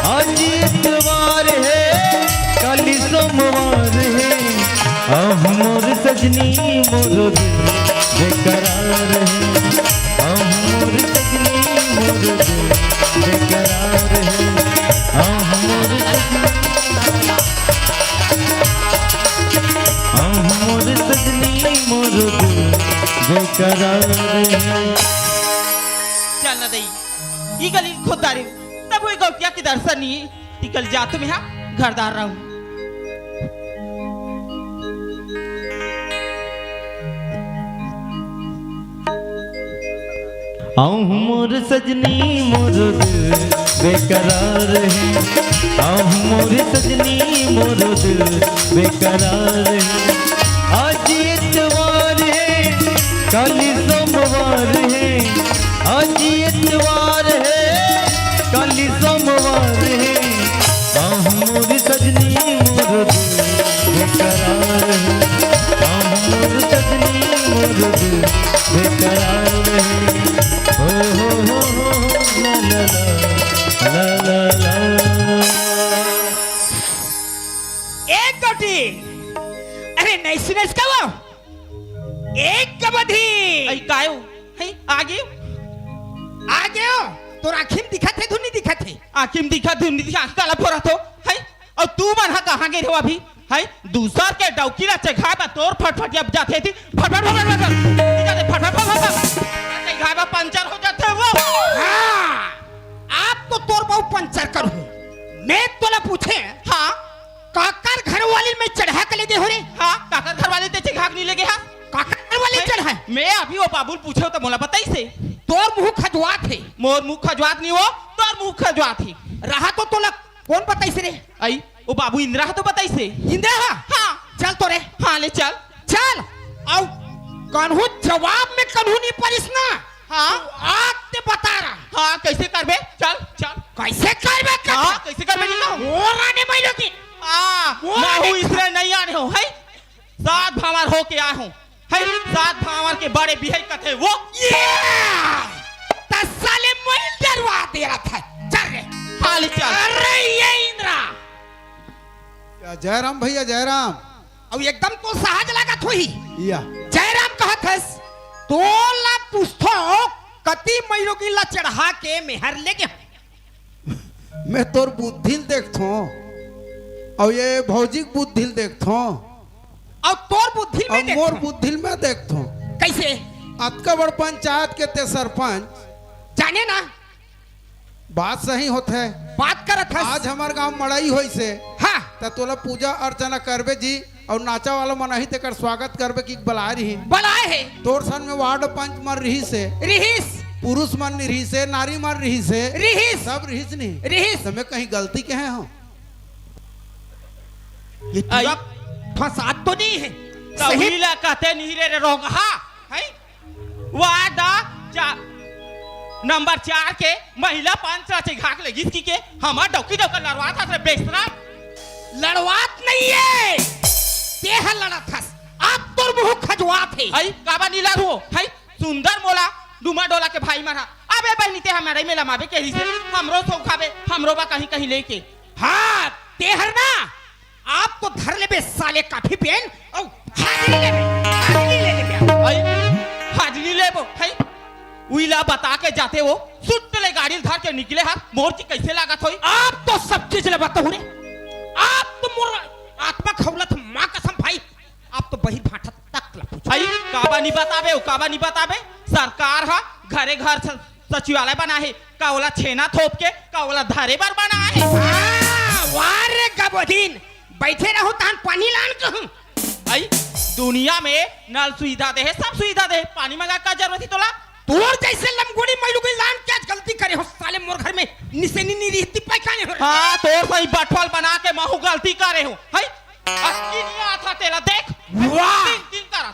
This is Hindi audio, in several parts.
आज इतवार है कल सोमवार है, मोर सजनी मोर दिल बेकरार है, मोर सजनी मोर दिल बेकरार है, मोर सजनी मोर दिल बेकरार है। चल ना दई ई गली खुदारी तब वही गौतिया की दर्शन नहीं निकल जा तुम यहाँ घरदार रहूं। मोर सजनी मोर दिल बेकरार है, मोर सजनी मोर दिल बेकरार है, आज इतवार है कल सोमवार है, आज इतवार है कल सोमवार है, मोर सजनी मोर दिल बेकरार है, मोर सजनी मोर दिल बेकरार है। हो ला ला ला ला ला। एक गोटी अरे नहीं सुनेस का वो एक कबड्डी आई कायो है आगे हो तो आखिम दिखा थे धुनी दिखा थे आखिम दिखा धुनी दिखा काला फोरा तो है और तू मन हा कहां गए हो अभी है दूसर के डौकीला चघा बा तोर फटफट जब जाते थी फटफट घावा पंचर हो जाते वो। हाँ आप तो तोर बहु पंचर करूं मैं तोला पूछे हाँ काकर घर वाली में चढ़ा के ले दे हो रे हाँ काकर घर वाले ते घाग नहीं लगे हाँ काकर घर वाली चढ़ा मैं अभी वो बाबुल पूछे तो मोला बताई से तोर मुंह खजवा थे मोर मुंह खजवात नहीं हो तोर मुंह खजवा थी रहा तो तोला कौन बताई से रे आई वो बाबू इंदिरा तो बताई से इंदिरा हाँ चल तो रे हाँ ले चल चल आओ कान्हू जवाब में कान्हू नहीं परिस ना हाँ आज ते बता रहा हाँ कैसे करबे चल चल कैसे करबे हाँ कैसे करबे नहीं ना और आने मैलो की हाँ मैं हूँ इसलिए नहीं आने हो है सात भावर हो के आया हूँ है सात भावर के बड़े बिहाई कथे वो दस साले मैं डरवा दे रहा था चल रे हाँ ले चल अरे ये इंद्रा जयराम भैया जयराम अब एकदम तो सहज लगा थोही या जयराम कहत हस तोला पूछतो कति मैलो की ला चढ़ा के मेहर लेके मैं तोर बुद्धिल देखथो और ये भौजिक बुद्धिल देखथो और तोर बुद्धि में और देखो मोर बुद्धिल में देखथो कैसे अतका बड़ पंचायत के ते सरपंच जाने ना बात सही होते है बात करत हस आज हमार गांव मड़ाई होई से हाँ त तोला पूजा अर्चना करबे जी और नाचा वाला मनाही तेकर स्वागत करबे की बला रही बुलाए है तोर सन में वार्ड पंच मर रही से रिहिस पुरुष मन रही से नारी मर रही से रिहिस सब रहीस नहीं रिहिस समय कहीं गलती के हैं हम ये तुरा फसाद तो नहीं है सही सहीला कहते नहीं रे रोग हाँ है वादा नंबर 4 के महिला पंच से घाक लगी इसकी के हमार डौकी डौका लड़वा था रे बेसरा लड़वात नहीं है ते है लड़ा था आप तोर मुंह खजवा थे आई काबा नीला हो है सुंदर मोला डुमा डोला के भाई मरा अबे बहनी ते हमारे मेला माबे के से हमरो सो खाबे हमरो बा कहीं कहीं लेके हाँ ते हर ना आप तो धर ले बे साले काफी पेन और हाजिरी ले बे आई हाजिरी ले वो है उइला बता के जाते वो सुट ले गाड़ी धर के निकले हाथ मोर की कैसे लागत होई आप तो सब चीज ले बताओ रे आप तो मोर आत्मा खौलत मां कसम भाई आप तो बहिर भाटा तक ला पूछो आई काबा नहीं बताबे सरकार हा घरे घर सचिवालय बना है कावला छेना थोप के कावला धारे बार बना है वारे गबदीन बैठे रहो तान पानी लान कहूं आई दुनिया में नल सुविधा दे है सब सुविधा दे पानी मंगा का जरूरत ही तोला तोर जैसे लमगोड़ी मैलू की लान क्या गलती करे हो साले मोर घर में निसेनी नहीं रहती पैखाने हो हाँ तो सही बटफल बना के महू गलती करे हो है अस्की नहीं आता तेला देख वाह तीन करा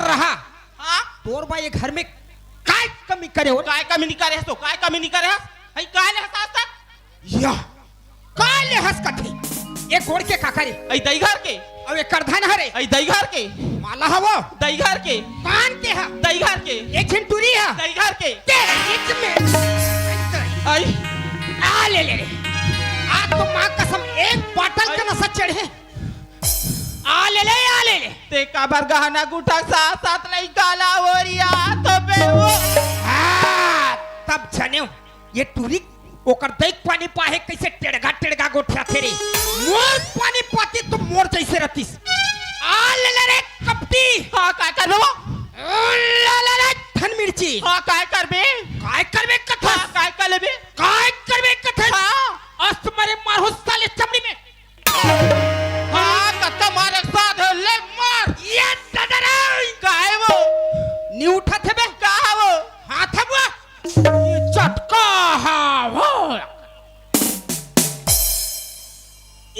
रहा हाँ तोर भाई ये घर में काय कमी करे हो काय कमी नहीं करे तो काय कमी नहीं करे है काय ले हंस तक या काय ले हंस कथे एक गोड़ के काकरे आई दई घर के अब एक करधन हरे आई दई घर के माला हवो दई घर के कान के हा दई घर के एक झंटूरी हा दई घर के तेरे बीच में आई आ ले तो माँ कसम एक बॉटल का नशा चढ़े आ ले ते काबर गहना गुठा साथ साथ नहीं काला हो रिया तो बे वो हाँ, तब जाने ये टूरी ओकर देख पानी पाहे कैसे टेढ़गा गोठिया थे रे मोर पानी पाती तो मोर जैसे रतीस आ ले रे कपटी हाँ काय कर लो ला रे धन मिर्ची हाँ काय करबे कथा हाँ काय कर लेबे काय करबे कथा हाँ आज तुम्हारे मारो साले चमड़ी में हाँ कत्ता मारे साथ ले मार ये दादा काय वो नी उठा थे बे का वो हाथ है वो ये चटका हाँ वो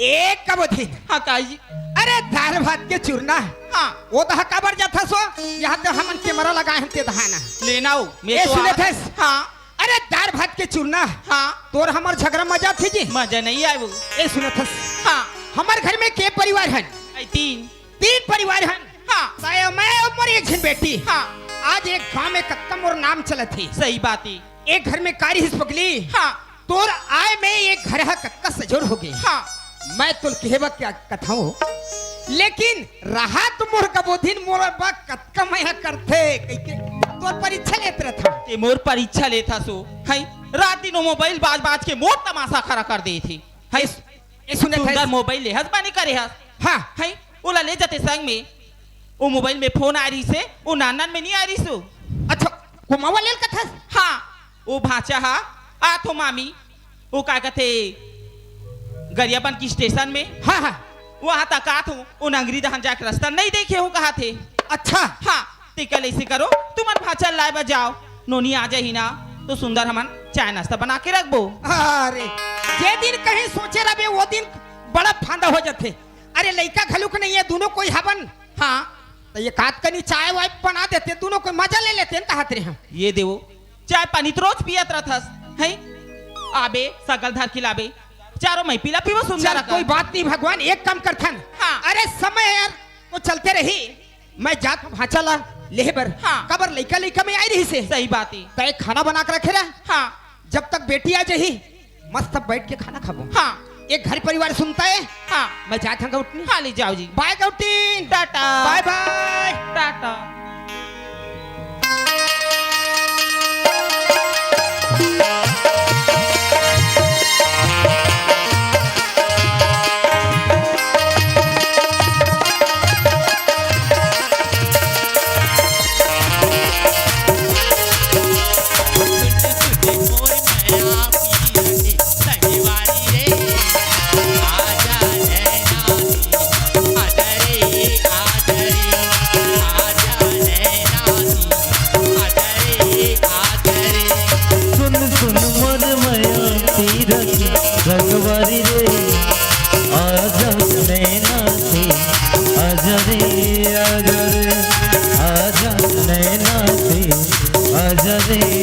एक कब थी हाँ काय जी अरे दाल भात के चूरना हाँ वो तो काबर जाता सो यहाँ तो हमन कैमरा लगाए हम ते दहाना लेना हो ए सुने थे हाँ अरे दाल भात के चूरना हाँ तोर हमार झगड़ा मजा थी जी मजा नहीं आए वो ए सुने थे हाँ हमार घर में के परिवार हैं आई तीन परिवार हैं हाँ ताया मैं और मोरी एक जन बेटी हाँ आज एक गांव में कत्तम और नाम चला थी सही बात है एक घर में कारी हिस पगली हाँ तोर आए में एक घर है कक्का सजोर हो गई हाँ मैं तुल कहबा क्या कथाओ लेकिन रहा तो मोर कबोधिन मोर बा कत्का मैं करते कइके तोर परीक्षा लेत रहता ते मोर परीक्षा लेता सो है रात दिन मोबाइल बाज के मोर तमाशा खड़ा कर दी थी है ए सुने थे सुंदर मोबाइल ले हस बानी करे हस हाँ है ओला ले जाते संग में वो मोबाइल में फोन आ रही से वो नानन में नहीं आ रही सो अच्छा कुमावा लेल कथा हाँ वो भाचा हा आ तो मामी वो क्या कहते गरियाबंद की स्टेशन में हाँ हाँ वहां तक आ तू उन अंग्री दहन जाकर रास्ता नहीं देखे हो कहा थे अच्छा हाँ ते कल ऐसे करो तुमन भाचा लाए बजाओ नोनी आ जाही ना तो सुंदर हमन चाय नाश्ता बना के रख बो अरे जे दिन कहीं सोचे रहे वो दिन बड़ा फांदा हो जाते अरे लड़का घलुक नहीं है दोनों कोई हवन हाँ तो ये काट कनी चाय वाय बना देते दोनों कोई मजा ले लेते हैं कहते रहे हम ये देवो चाय पानी तो रोज पियत रहथस है आबे सकल धर खिलाबे चारों मैं पीला पीवा सुंदर चल कोई बात नहीं भगवान एक काम करथन हाँ। अरे समय यार तो चलते रही मैं जात भाचा ला लेबर हाँ। कबर लइका में आई रही से सही बात है तय खाना बना के रखे रहा हाँ जब तक बेटी आ जाही मस्त बैठ के खाना खाबो हाँ एक घर परिवार सुनता है हाँ मैं जाता हूँ गौटनी हाँ ले जाओ जी बाय गौटी टाटा बाय बाय टाटा रगवारी रे आजा नैना से आजा रे आजा नैना से आजा रे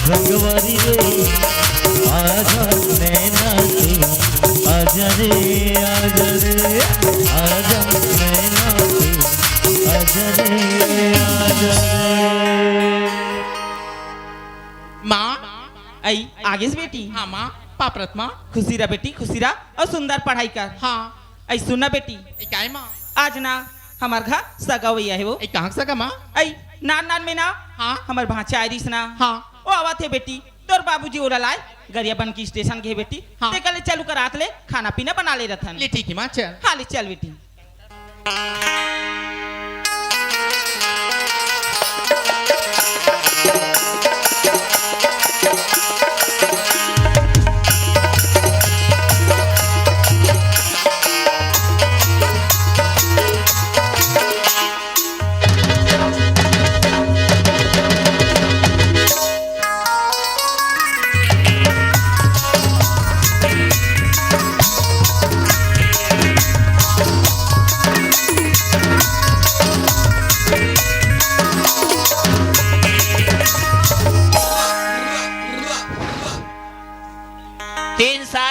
रंगवारी रे आजा नैना से आजा रे आजा नैना से आजा रे माँ आई आगे से बेटी हाँ माँ पापरत माँ खुशी रहा बेटी खुशी रहा और सुंदर पढ़ाई कर हाँ आई सुनना बेटी ए क्या है माँ आज ना हमार घर सगावैया है वो ए कहाँ सका माँ आई नान में ना हाँ हमार भाचा आरिस ना हाँ वो आवा थे बेटी तोर बाबूजी ओला लाए गरियाबंद की स्टेशन के बेटी हाँ। ते कल चालू कर रात ले खाना पीना बना ले रथन ले ठीक है माँ चल हाँ ले चल बेटी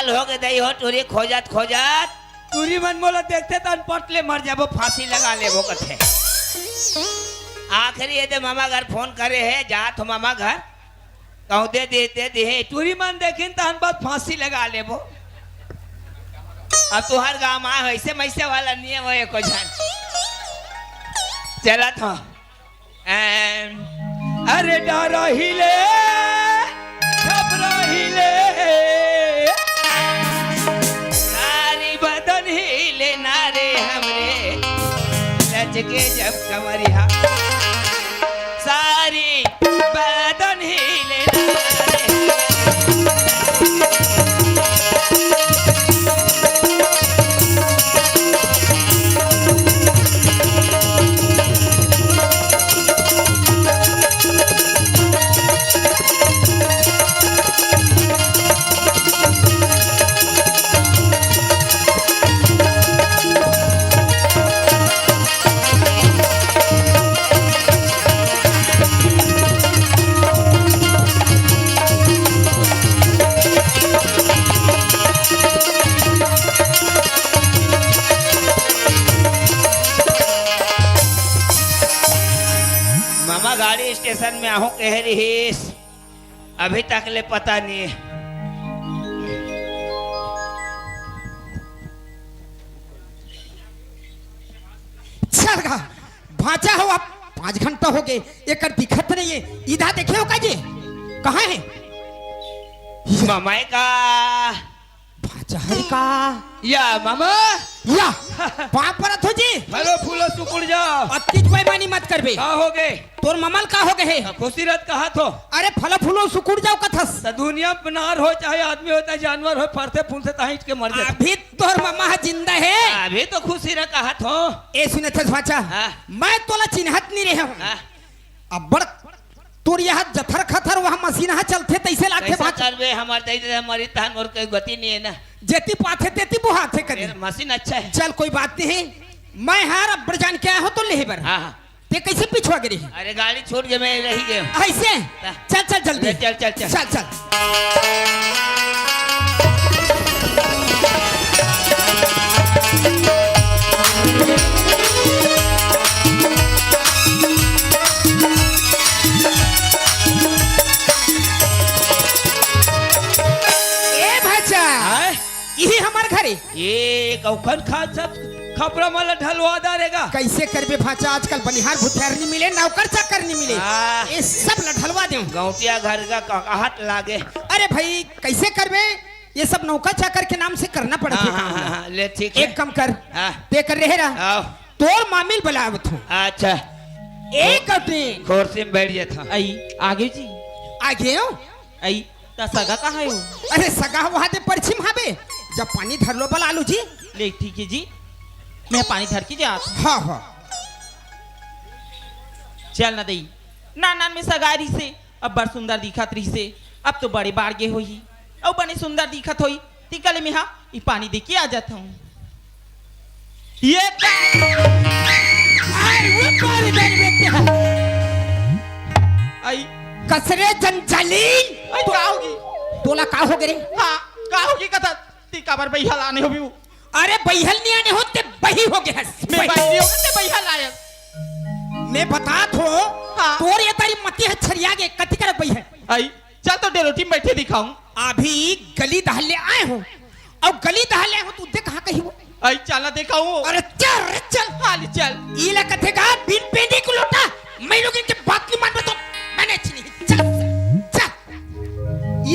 साल हो गए दई हो टूरी खोजत खोजत टूरी मन मोला देखते तो पटले मर जाबो फांसी लगा लेबो कथे आखिरी ये दे मामा घर फोन करे है जा तो मामा घर कहूँ दे दे टूरी मन देखिन तो बात फांसी लगा लेबो अब तुहार गाँव में वैसे मैसे वाला नियम है को जान चला था अरे डरा हिले घबरा हिले सारी बदन हिले नारे हमरे रच के जब कमरिया सारी बदन हिले नारे मामा गाड़ी स्टेशन में आहू कह रही अभी तक ले पता नहीं है चल गा भाचा हो अब 5 घंटा हो गए एक दिखत नहीं है इधर देखे हो का जी कहाँ है मामा का भाचा हरि का या मामा या पाप परत हो जी हेलो फूलो सुकुड़ जाओ अतिज बेईमानी मत करबे का हो गए तोर ममल का हो गए है खुशी रत कहा तो अरे फल फूलो सुकुड़ जाओ कथस तो दुनिया में नार हो चाहे आदमी हो चाहे जानवर हो फरते फूलते ताहिट के मर जाते अभी तोर मम्मा जिंदा है अभी तो खुशी रत कहा तो ए सुने थे भाचा हाँ। मैं तोला चिन्हत नहीं रहे हूँ हाँ। अब बड़ तोर यहाँ जथर खथर वहाँ मशीन चलते तैसे लागे कैसा भाचा करबे हमारे दई हमारी तान और कोई गति नहीं है ना जेती पाथे तेती बुहाथे करी फिर मशीन अच्छा है चल कोई बात नहीं है मैं हार अब जान के आया हो तो लेबर हाँ हाँ ते कैसे पिछवा गिरी अरे गाड़ी छोड़ के मैं रही गया ऐसे चल चल जल्दी चल चल चल चल चल ए भाचा हाँ? यही हमार घरे ये कौखन खा सब खपरा माला ढलवा दारेगा कैसे करबे भाचा आजकल बनिहार भुथियार नहीं मिले नौकर चाकर नहीं मिले हाँ। ये सब लढलवा दे गौटिया घर का कहाट लागे अरे भाई कैसे करबे ये सब नौकर चाकर के नाम से करना पड़ता हाँ, है हाँ, काम। हाँ, ले ठीक है एक कम कर हाँ। ते कर रहे रहा आओ तोर मामिल बुलावत हूँ अच्छा एक अटे कुर्सी में बैठ जाता आई आगे जी आगे हो आई ता सगा कहाँ हो अरे सगा वहाँ दे परछिम हाबे जब पानी धर लो बल आलू जी ले ठीक है जी मैं पानी धर के जात हूँ। हाँ हाँ चल ना दई नान में सगारी से अब बड़ सुंदर दिखत रही से अब तो बड़े बाड़गे होई और बने सुंदर दिखत होई तिकले में हाँ ये पानी दे के आ जाता हूँ ये आई कसरे जंजाली आई का होगी तोला का हो गरे हाँ का होगी कथा ती काबर बैहल आने हो भी अरे बहिल नहीं आने होते बही हो गए मैं बैठी हो ते बैहल आया मैं बतात हो हाँ। तोर ये तारी मती है छरिया के कति कर बही है आई चल तो डेरोटी में बैठे दिखाऊं अभी गली दहले आए हो और गली दहले हो तू देख कहाँ कहीं हो आई चल ना दिखाऊं अरे चल रे चल हाली चल इला कथे का बिन पेंडी को लोटा मैं लोग इनके बात नहीं मान तो मैंने नहीं चल चल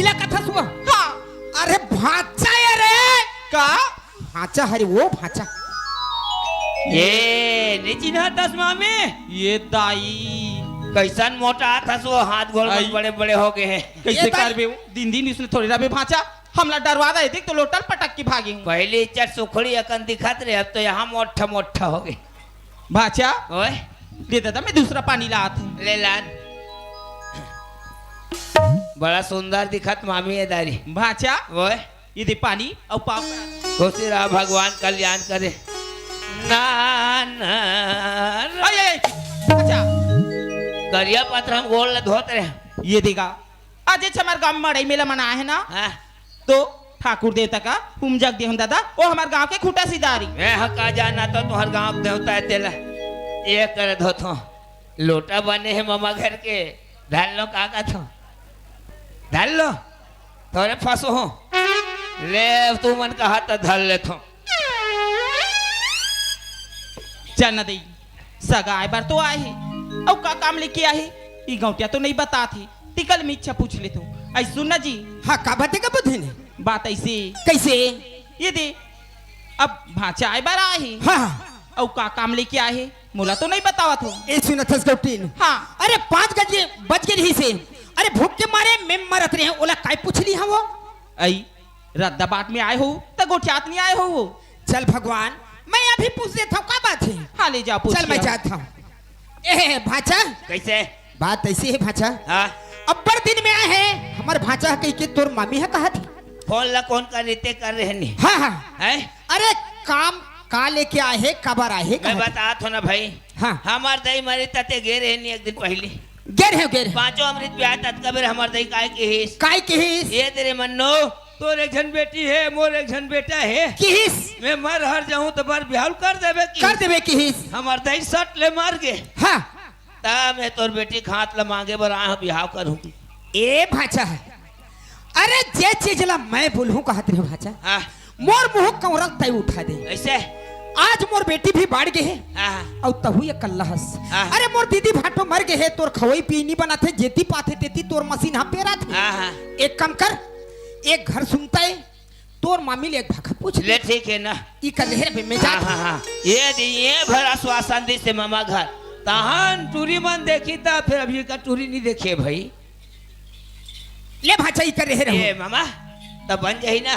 इला कथा सुबह हाँ अरे भाचा है रे का भाचा हरे वो भाचा ये नीची ना तस्मा में ये दाई कैसन मोटा था सो हाथ गोल आई। बड़े बड़े हो गए हैं कैसे ये दाई- कर बे दिन दिन इसने थोड़ी रबे भाचा हमला डरवा दे देख तो लोटल पटक के भागे हूं। पहले चट सुखड़ी अकन दिखत रहे अब तो यहाँ मोटा मोटा हो गए भाचा ओए दे दादा मैं दूसरा पानी लात हूँ ले लान बड़ा सुंदर दिखत मामी है दारी भाचा ओए ये दे पानी और पाप खुशी रहा भगवान कल्याण करे ना ना आई आई अच्छा करिया पत्र हम गोल धोत रहे ये देगा आज हमारे गांव में मड़ई मेला मना है ना हाँ तो ठाकुर देवता का हुम जग देहन दादा वो हमारे गांव के खूटा सिदारी मैं हका जाना तो तुहर गांव देवता है तेला ये कर दो तो लोटा बने है मामा घर के ढाल लो काका तो ढाल लो थोड़े फंसो हो ले तू मन कहा तो ढाल ले तो चल न दई सगा आए बार तो आए है और का काम लेके आए है ये गौटिया तो नहीं बता थी टिकल में इच्छा पूछ ले तू ऐ सुन ना जी हाँ का बातें का बुद्धि ने बात ऐसे कैसे ये दे अब भाचा आए बार आए है हाँ और का काम लेके आए है मोला तो नहीं बतावा थो ए सुनथस गौटीन हाँ अरे 5 गजे बज गए रही से अरे भूख के मारे मैं मरत रहे ओला काय पूछ ली हम वो आई रद्दा बाट में आए हो तो गोठियात नहीं आए हो वो चल भगवान मैं अभी पूछ लेता हूँ का बात है हाँ ले जाओ पूछ चल मैं लिया। जाता हूँ ए भाचा कैसे बात ऐसी है भाचा हाँ अब्बर दिन में आए हैं हमारे भाचा कही के तोर मामी है कहा थी फोन ला कौन का रीते कर रहे नहीं हाँ हाँ है अरे काम का लेके आए है कबर आए है मैं बता थो ना भाई हाँ हमार दही मरे तते गे रहे नहीं एक दिन पहले गेर 5 अमृत ब्याह तत कबीर हमार दही काय के हिस काय के हिस ये तेरे मन्नो तोर एक जन बेटी है मोर एक जन बेटा है की हिस मैं मर हर जाऊं तो बार बिहाव कर देबे की कर देवे की हिस हमार दही सट ले मार गे हाँ ता मैं तोर बेटी खात ला मांगे बर आ बिहाव करूंगी ए भाचा है अरे जे चीज ला मैं बोलूं कहत रहे भाचा हाँ मोर मुंह कौरल तय उठा दे ऐसे आज मोर बेटी भी बाढ़ गए है हाँ और तहु ये कल्लाहस हाँ। अरे मोर दीदी भाटो मर गए है तोर खवई पी नहीं बनाते जेती पाथे तेती तोर मशीन हाँ पेरा थे हाँ हाँ एक काम कर एक घर सुनता है तोर मामी ले एक भाखा पूछ ले ठीक है ना ई कल्हेर पे मैं हाँ जा हाँ हाँ ये दिए भरा श्वासन दी से मामा घर तहान टूरी मन देखी था फिर अभी का टूरी नहीं देखिए भाई ले भाचा ई कर रहे ये मामा तब बन जाही ना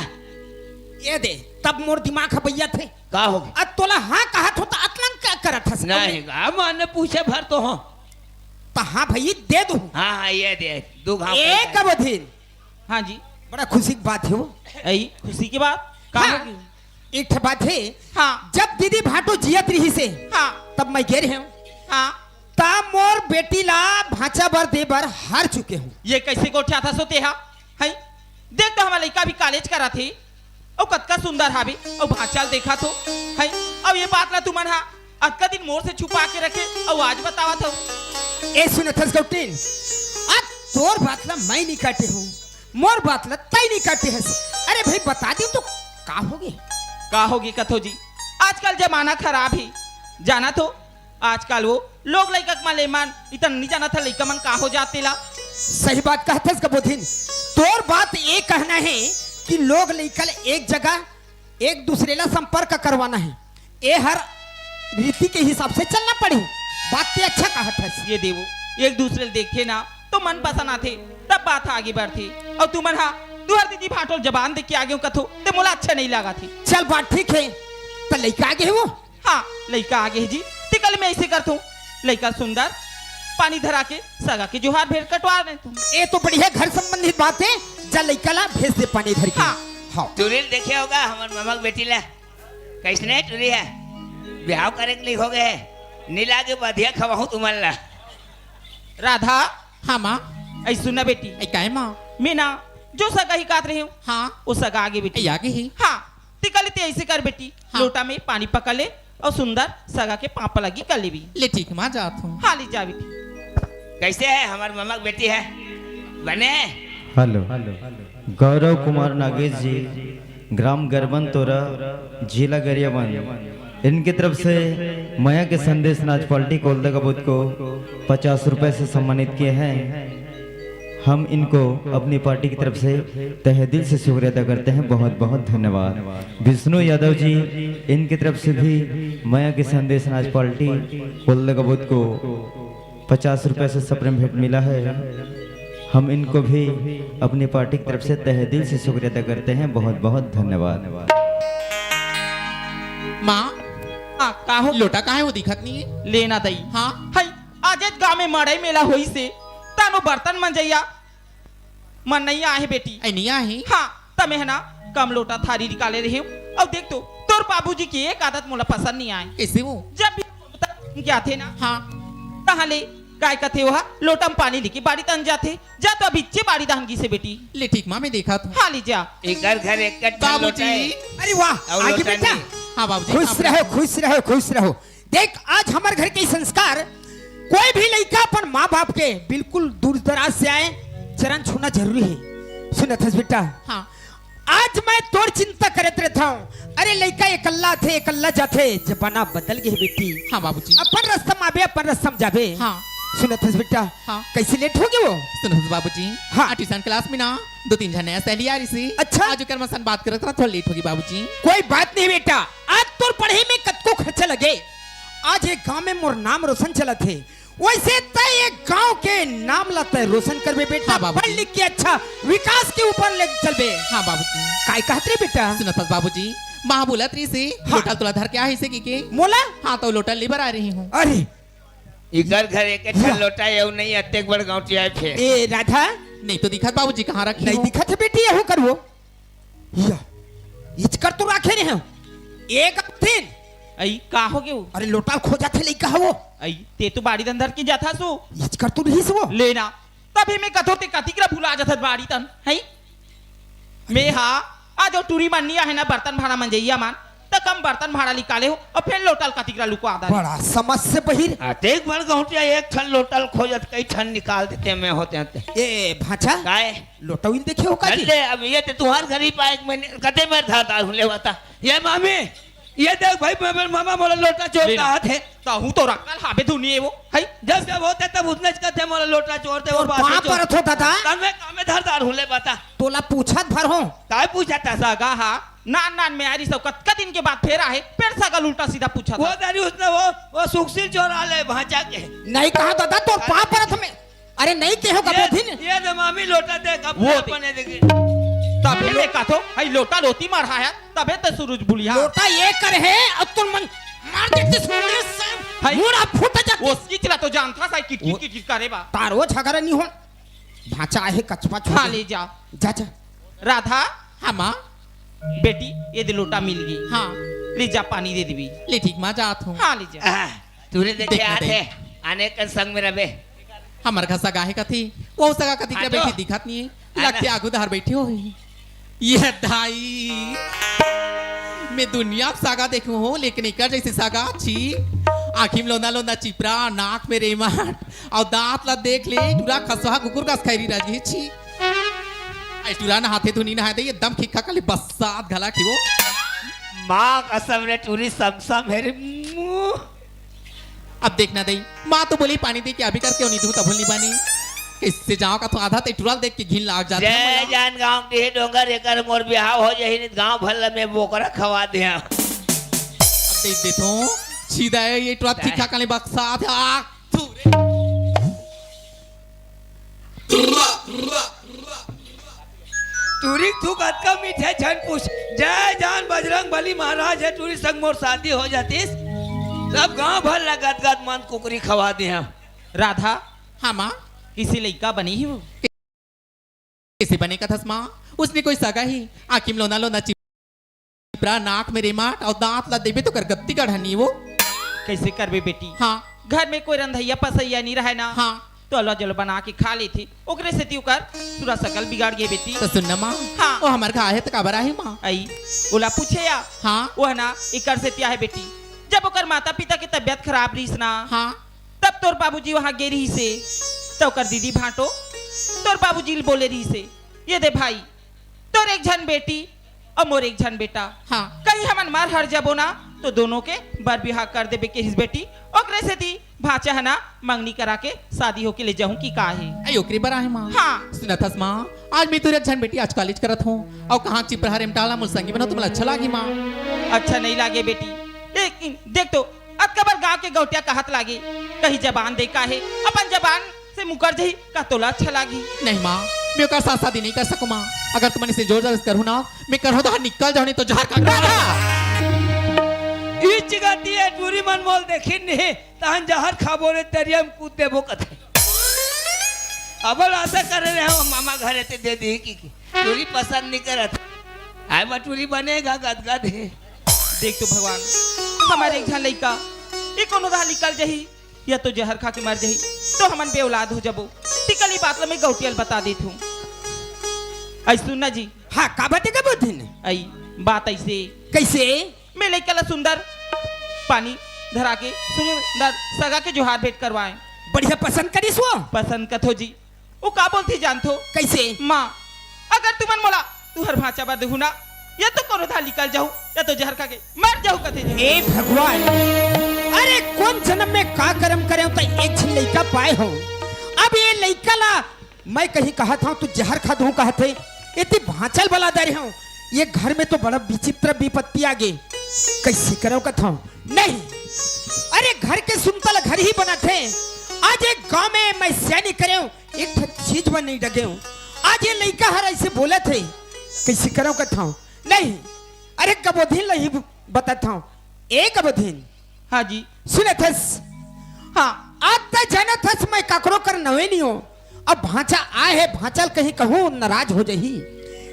ये दे तब मोर दिमाग खबैया थे का होगी अब तोला हाँ कहा तो अतलन क्या करत हस नहीं गा माने पूछे भर तो हो तो हाँ भाई दे दूं हाँ हाँ ये दे दो घाव एक अवधिन हाँ जी बड़ा खुशी की बात है वो आई खुशी की बात का हाँ, होगी एक ठे बात है हाँ जब दीदी भाटो जियत रही से हाँ तब मैं गिर हूँ हाँ तब मोर बेटी ला भाचा बर दे बर हार चुके हूँ ये कैसे गोठिया था सोते हा है देख तो हमारा लड़का भी कॉलेज करा थे और कतका सुंदर हावे और भाचाल देखा तो है अब ये बात ना तुमन हा अतका दिन मोर से छुपा के रखे और आज बतावा था ए सुनथस गौटीन अब तोर बात ला मैं नहीं काटे हूँ मोर बात ला तय नहीं काटे हस अरे भाई बता दी तो का होगे का होगी कथो जी आजकल जमाना खराब है जाना तो आजकल वो लोग लड़का के माले मान इतना नहीं जाना था लड़का मन का हो जाते ला सही बात कहतस कबोधिन तोर बात ये कहना है कि लोग लेकर एक जगह एक दूसरे ला संपर्क करवाना है ये हर रीति के हिसाब से चलना पड़े बात ते अच्छा कहत है ये देवो एक दूसरे को देखे ना तो मन पसंद आते तब बात आगे बढ़ती और तुमन हा तुहर दीदी भाटोल जबान देख के आगे कथो तो मोला अच्छा नहीं लगा थी चल बात ठीक है तो लड़का आगे है वो हाँ लड़का आगे है जी तिकल में ऐसे करता हूँ लड़का सुंदर पानी धरा के सगा के जोहार भेड़ कटवा रहे तुम ये तो बढ़िया घर संबंधित बात है जा लड़का ला भेज दे पानी धर के हाँ। हाँ टूरी देखे होगा हमार मामा की बेटी ला कैसने टूरी है बिहाव करे के लिए हो गए नीला के बधिया खवाहू तुम्हारे ला राधा हाँ माँ ऐ सुना बेटी ऐ काय माँ मीना जो सगा ही काट रही हूँ हाँ वो सगा आगे बेटी ऐ आगे ही हाँ तिकल ते ऐसे कर बेटी हाँ। लोटा में पानी पका ले और सुंदर सगा के पापा लगी कर ले भी ले ठीक माँ जात हूँ हाँ ले जा बेटी कैसे है हमार मामा की बेटी है बने हेलो गौरव कुमार नागेश जी ग्राम गरबन तोरा जिला गरियाबंद इनकी तरफ से माया के संदेश नाच पार्टी कोलदा का बुद्ध को 50 रुपए से सम्मानित किए हैं हम इनको अपनी पार्टी की तरफ से तहे दिल से शुक्रिया अदा करते हैं बहुत बहुत धन्यवाद विष्णु यादव जी इनकी तरफ से भी माया के संदेश नाच पार्टी कोलदा का बुद्ध को 50 रुपए से सप्रेम भेंट मिला है हम इनको भी अपनी पार्टी की तरफ से तहे दिल से शुक्रिया अदा करते हैं बहुत बहुत धन्यवाद माँ हाँ का हो लोटा का है वो दिखत नहीं है लेना दई हाँ हाय आज गांव में मड़ई मेला होई से तानो बर्तन मंजैया मन नहीं आए बेटी ऐ नहीं आहे हाँ तमे है ना कम लोटा थारी निकाले रही हूँ और देख तो तोर बाबूजी की एक आदत मोला पसंद नहीं आए कैसे वो जब भी क्या थे ना हाँ कहाँ ले काय कथे वहा लोटम पानी लेके बाड़ी तन जाते जा तो अभी चे बाड़ी दानगी से बेटी ले ठीक माँ मैं देखा था। हाँ ले जा इकर घर एक कट्टा लोटा बाबूजी है अरे वाह और आगे लोटा बेटा नहीं। हाँ बाबूजी खुश रहो खुश रहो खुश रहो। देख आज हमारे घर के संस्कार कोई भी लड़का अपन माँ बाप के बिल्कुल दूर दराज से आए चरण छूना जरूरी है। सुनत हस बेटा हाँ आज मैं तोर चिंता करत रहता हूँ। अरे लड़का एकल्ला थे एकल्ला जाते जमाना बदल गए बेटी। हाँ बाबूजी अपन रस्तम आबे अपन रस्तम जाबे। हाँ सुनत हस बेटा हाँ। कैसे लेट हो गए वो। सुनो बाबूजी हाँ। हाँ ट्यूशन क्लास में ना 2-3 जन नया सहेली आ रही सी। अच्छा। आज कर मसन बात करत रहा थोड़ा लेट होगी बाबूजी। कोई बात नहीं बेटा आज तोर पढ़ाई में कतको खर्चा लगे। आज एक गांव में मोर नाम रोशन चला थे वैसे तय एक गांव के नाम लाते रोशन करबे बेटा। हाँ, बाबूजी। पढ़ लिख के अच्छा विकास के ऊपर ले चलबे। हाँ बाबूजी काय कहत रे बेटा। सुनो बस बाबूजी माँ बोलत रही सी हाँ। लोटा तुला धर के आई से की मोला हाँ तो लोटा लेबर आ रही हूँ। अरे इकर घर एक कट्टा लोटा है वो नहीं अत्ते बड़ गांव आए थे ए राधा नहीं तो दिखत बाबूजी कहाँ रखी नहीं हो? दिखत है बेटी यहो करवो या इच कर तो रखे ने हो एक दिन। आई का हो गयो अरे लोटा खो जाते लइका हो आई ते तो बाड़ी अंदर की जाथा सो इच कर तो नहीं सो लेना तभी मैं कथो ते कतिकरा भुला जाथत बाड़ी तन है मैं हाँ आज जो टूरी मानिया है ना बर्तन भाड़ा मन जइया मान तो कम बर्तन भाड़ा निकाले हो और फिर लोटल कतिकरा लुको आदा बड़ा समझ से बहिर। अत्ते बड़ गांव एक ठन लोटल खोजत कई ठन निकाल देते मैं होते होते ए भाचा काय लोटविन देखे हो का जी? अरे अब ये तो तुम्हार घर ही पाए मैंने कते में धाता हुले बता ये मामी ये देख भाई मैं मामा मोला लोटा चोरता है तो हूं तो रखल हाबे धुनी है वो है जब जब होते तब उसने कहते मोला लोटा चोरते वो और वहां पर होता था तन में कामे धारदार हुले बता तोला पूछत भर हो काय पूछा था सगा हा नान नान में आरी सब कत दिन के बाद फेरा है फिर सगा उल्टा सीधा पूछा वो था दारी उसने वो सुखसिल चोरा ले भांचा के नहीं कहा दादा तो पा परत में अरे नहीं कहो का बोधिन ये तो मामी लोटा दे कब वो अपने देखे तभी मैं कथो है लोटा लोती मार है तबे तो सूरज बुलिया लोटा ये कर है अब तुम मन मार देते सुने से हाय। मुड़ा फूट जाते वो किचला तो जानता सा किटकिट किटकिट करे बा तारो झगड़ा नहीं हो भाचा है कचपा छोड़ हाँ ले जा जा जा राधा हाँ माँ बेटी ये दे लोटा मिल गई हाँ ले जा पानी दे देवी ले ठीक माँ जात हूँ। हाँ ले जा तूने देखे देखना आते आने का संग में रहे हमारे घर सगा है कथी वो सगा कथी हाँ क्या तो। बैठी दिखत नहीं है हाँ लगते ना। आगू धार बैठी हो ये ढाई मैं दुनिया सागा देखू हो लेकिन एक जैसे सागा छी आँखी में लोंदा लोंदा चिपरा नाक में रेमाट और दांत ला देख ले टूरा खसवा कुकुर का खैरी राजी छी आई टूरा ना हाथे धुनी ना दे ये दम खिक्का कली बसात घला की वो माँ कसम रे टूरी समसा मेरे मुंह अब देखना दई माँ तो बोली पानी दे के अभी करके नहीं तू तब नहीं पानी इससे जाओ का तो आधा ते टूरा देख के घिन लाग जाता जय जान गांव के डोंगर एकर मोर बिहाव हो जाही नहीं गांव भर में बोकरा खवा दे अब देख दे तो सीधा है ये टूरा खिक्का कली बसात आ तू टूरी तू कत का मीठे झन पूछ जय जान बजरंग बली महाराज है टूरी संग मोर शादी हो जाती सब गांव भर लगत गत मन कुकरी खवा दे हम राधा हाँ माँ किसी लड़का बनी ही वो कैसे बने का थस माँ उसने कोई सगा ही आँखी में लोना लोना चिपरा नाक में रेमाट और दांत ला देवे तो करगत्ती का ढनी वो कैसे करबे बेटी हाँ घर में कोई रंधैया पसैया नहीं रहे ना हाँ तो अल्लाह जल बना के खा लेते ओकरे से त्यू कर पूरा सकल बिगाड़ गए बेटी तो सुनना माँ हाँ। वो हमारे खा है तो काबर आहे माँ आई बोला पूछे या हाँ वो है ना इकर से त्या है बेटी जब ओकर माता पिता की तबियत खराब रही ना हाँ तब तोर बाबूजी वहाँ गे रही से तो ओकर दीदी भाटो तोर बाबूजी बोले रही से ये दे भाई तोर एक झन बेटी और मोर एक झन बेटा हाँ कहीं हमन मार हर जबो ना तो दोनों के बर बिहार कर देबे के हिस बेटी ओकरे से दी भाचा है ना मंगनी करा के शादी होके ले जाऊं की का है आई ओकरी बर आहे माँ हाँ सुना थस माँ आज मैं तुरे झन बेटी आज कॉलेज करत हूँ और कहाँ चिपरा हरे टाला मुल संगी बनो तुम्हें अच्छा लागी माँ अच्छा नहीं लागे बेटी लेकिन देख तो अब कबर गांव के गौटिया कहत लागे कहीं जबान दे का है अपन जबान से मुकर जही का तोला अच्छा लागी नहीं माँ मैं ओकर साथ शादी नहीं कर सकूँ माँ अगर तुम इसे जोर जबरदस्त करूँ ना मैं करो तो निकल जाऊँ नहीं तो जहर का इच गति है टूरी मन मोल देखिन नहीं तहन जहर खाबो रे दरिया में कूद देबो कथे अबल आशा कर रहे हम मामा घरे ते दे दी की टूरी पसंद नहीं करत आय बटूरी बनेगा गदगद है देख तो भगवान हमारे एक झन लड़का ये कोनो दा निकल जही या तो जहर खा के मर जही तो हमन बेऔलाद हो जबो टिकली बात ला मैं गौटियल बता देत हूँ। आई सुनना जी, हाँ का बातें का बोथिन आई बात ऐसे कैसे मैं लइका ला सुंदर पानी धरा के सुंदर सगा के जोहार भेंट करवाए। बढ़िया पसंद करिस वो पसंद कथो जी, वो का बोलती जानथो कैसे माँ, अगर तुमन मोला तुहर भाचा बा देहु ना, या तो कोनो धा निकल जाऊ या तो जहर खा के मर जाऊ कथे जी। ए भगवान, अरे कौन जन्म में का कर्म करे तो एक झन लइका पाए हो। अब ये लइका ला मैं कहीं कहा था तू जहर खा दूं कहा थे, इतनी भांचल बला दे रहे हो। ये घर में तो बड़ा विचित्र विपत्ति आ गई, कैसे करो कथा नहीं। अरे घर के सुनतल घर ही बना थे, आज एक गांव में मैं सैनी करे एक चीज बन नहीं डगे हूँ। आज ये लइका हर ऐसे बोले थे, कैसे करो कथा नहीं। अरे कबोधीन लही बताता हूँ, एक कबोधीन हाँ जी सुने थस, हाँ आज तक जाना थस मैं काकरो कर नवे नहीं हो। अब भांचा आए है, भांचल कहीं कहूँ नाराज हो जाही,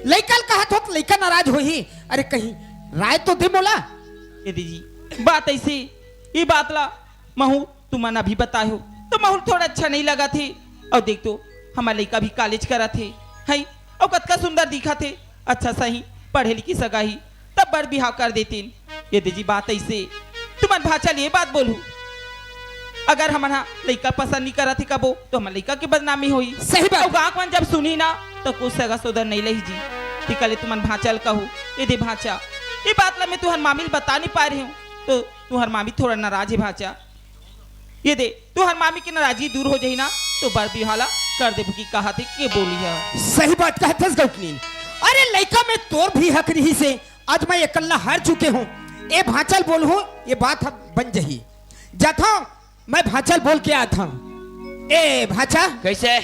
लइकल कहा तो लइका नाराज हो ही। अरे कहीं राय तो दे मोला। ये दीजी बात ऐसे, ये बात ला महू तुमन अभी बताए हो तो महू थोड़ा अच्छा नहीं लगा थे। और देख तो हमारे लड़का भी कॉलेज करा थे है, और कतका सुंदर दिखा थे, अच्छा सही पढ़े लिखी सगाही, तब बर बिहाव कर देते। ये दीजी बात ऐसे तुमन भाचा लिए बात बोलू, अगर हमारा लड़का पसंद नहीं करा थे कबो तो हमारे लड़का की बदनामी हुई। सही बात। और गाँव में जब सुनी ना तो कुछ सगा सोदर नहीं लही जी, टिकले तुमन भाचल कहू। ये दे भाचा, ये बात ला मैं तुहर मामी बता नहीं पा रही हूँ, तो तुहर मामी थोड़ा नाराज है भाचा। ये दे तुहर मामी की नाराजगी दूर हो जाही ना तो बर बिहाला कर दे की कहा थे के बोली है। सही बात कहते गौतनी। अरे लइका में तोर भी हक रही से, आज मैं अकेला हार चुके हूँ। ए भाचल बोल हो, ये बात अब बन जही जाता मैं भाचल बोल के आता हूँ। ए भाचा कैसे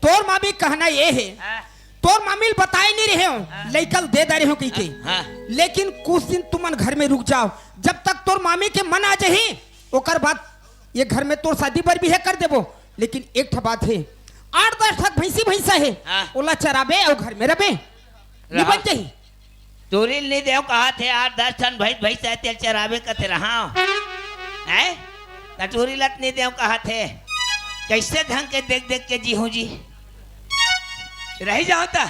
तोर मामी कहना ये है, हाँ, तोर मामी बताए नहीं रहे हो, लइकल दे दे रहे हो कही के, हाँ। लेकिन कुछ दिन तुमन घर में रुक जाओ, जब तक तोर मामी के मन आ जाही ओकर बाद ये घर में तोर शादी पर भी है कर देबो। लेकिन एक ठा बात है, 8-10 ठक भैंसी भैंसा है, हाँ। ओला चराबे और घर में रबे निबन जाही। चोरी नहीं देव कहा थे 8-10 टन भैंस है तेल चरावे कथे रहा है ना, चोरी लत नहीं देव कहा थे। कैसे ढंग के देख देख के जी हूँ जी रह जाओ ता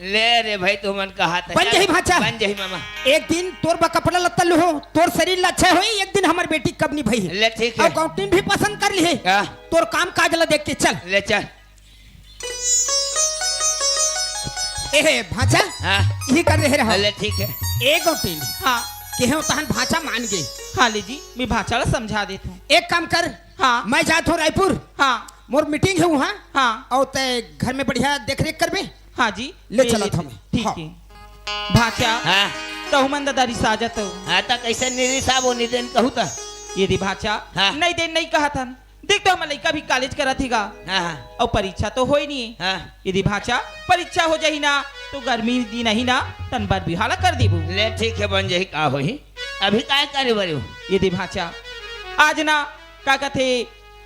ले रे भाई तुमन कहा था बन जाही भाचा, बन जाही मामा। एक दिन तोर बा कपड़ा लत्ता हो, तोर शरीर ला अच्छा होई, एक दिन हमार बेटी कब नहीं भई है। ले ठीक है, और कौटिन भी पसंद कर ली है, हाँ। तोर काम काज ला देख के चल। ले चल। ए भाचा हाँ यही कर रहे रहो। ले ठीक है। एक कौटिन हाँ के हो तहन भाचा मान गए। हाँ ले जी, मैं भाचा ला समझा देता हूँ। एक काम कर, हाँ मैं जात हूँ रायपुर, हाँ मोर मीटिंग है वहाँ, हाँ और ते घर में बढ़िया देख रेख करबे। हाँ जी ले चला था मैं। ठीक हाँ। है भाचा, हाँ तो मन दादा रिसाजत हो। हाँ तो कैसे निरी साहब वो निदेन कहूँ था। ये दे भाचा हाँ। नहीं दे नहीं कहा था, देख तो हमारा लड़का भी कॉलेज करा थेगा हाँ हाँ और परीक्षा तो हो ही नहीं है। हाँ यदि भाचा परीक्षा हो जाही ना तो गर्मी दी नहीं ना तन बार बिहाला कर देबू। ले ठीक है बन जाही का होही अभी काय करे बरू। यदि भाचा आज ना का कथे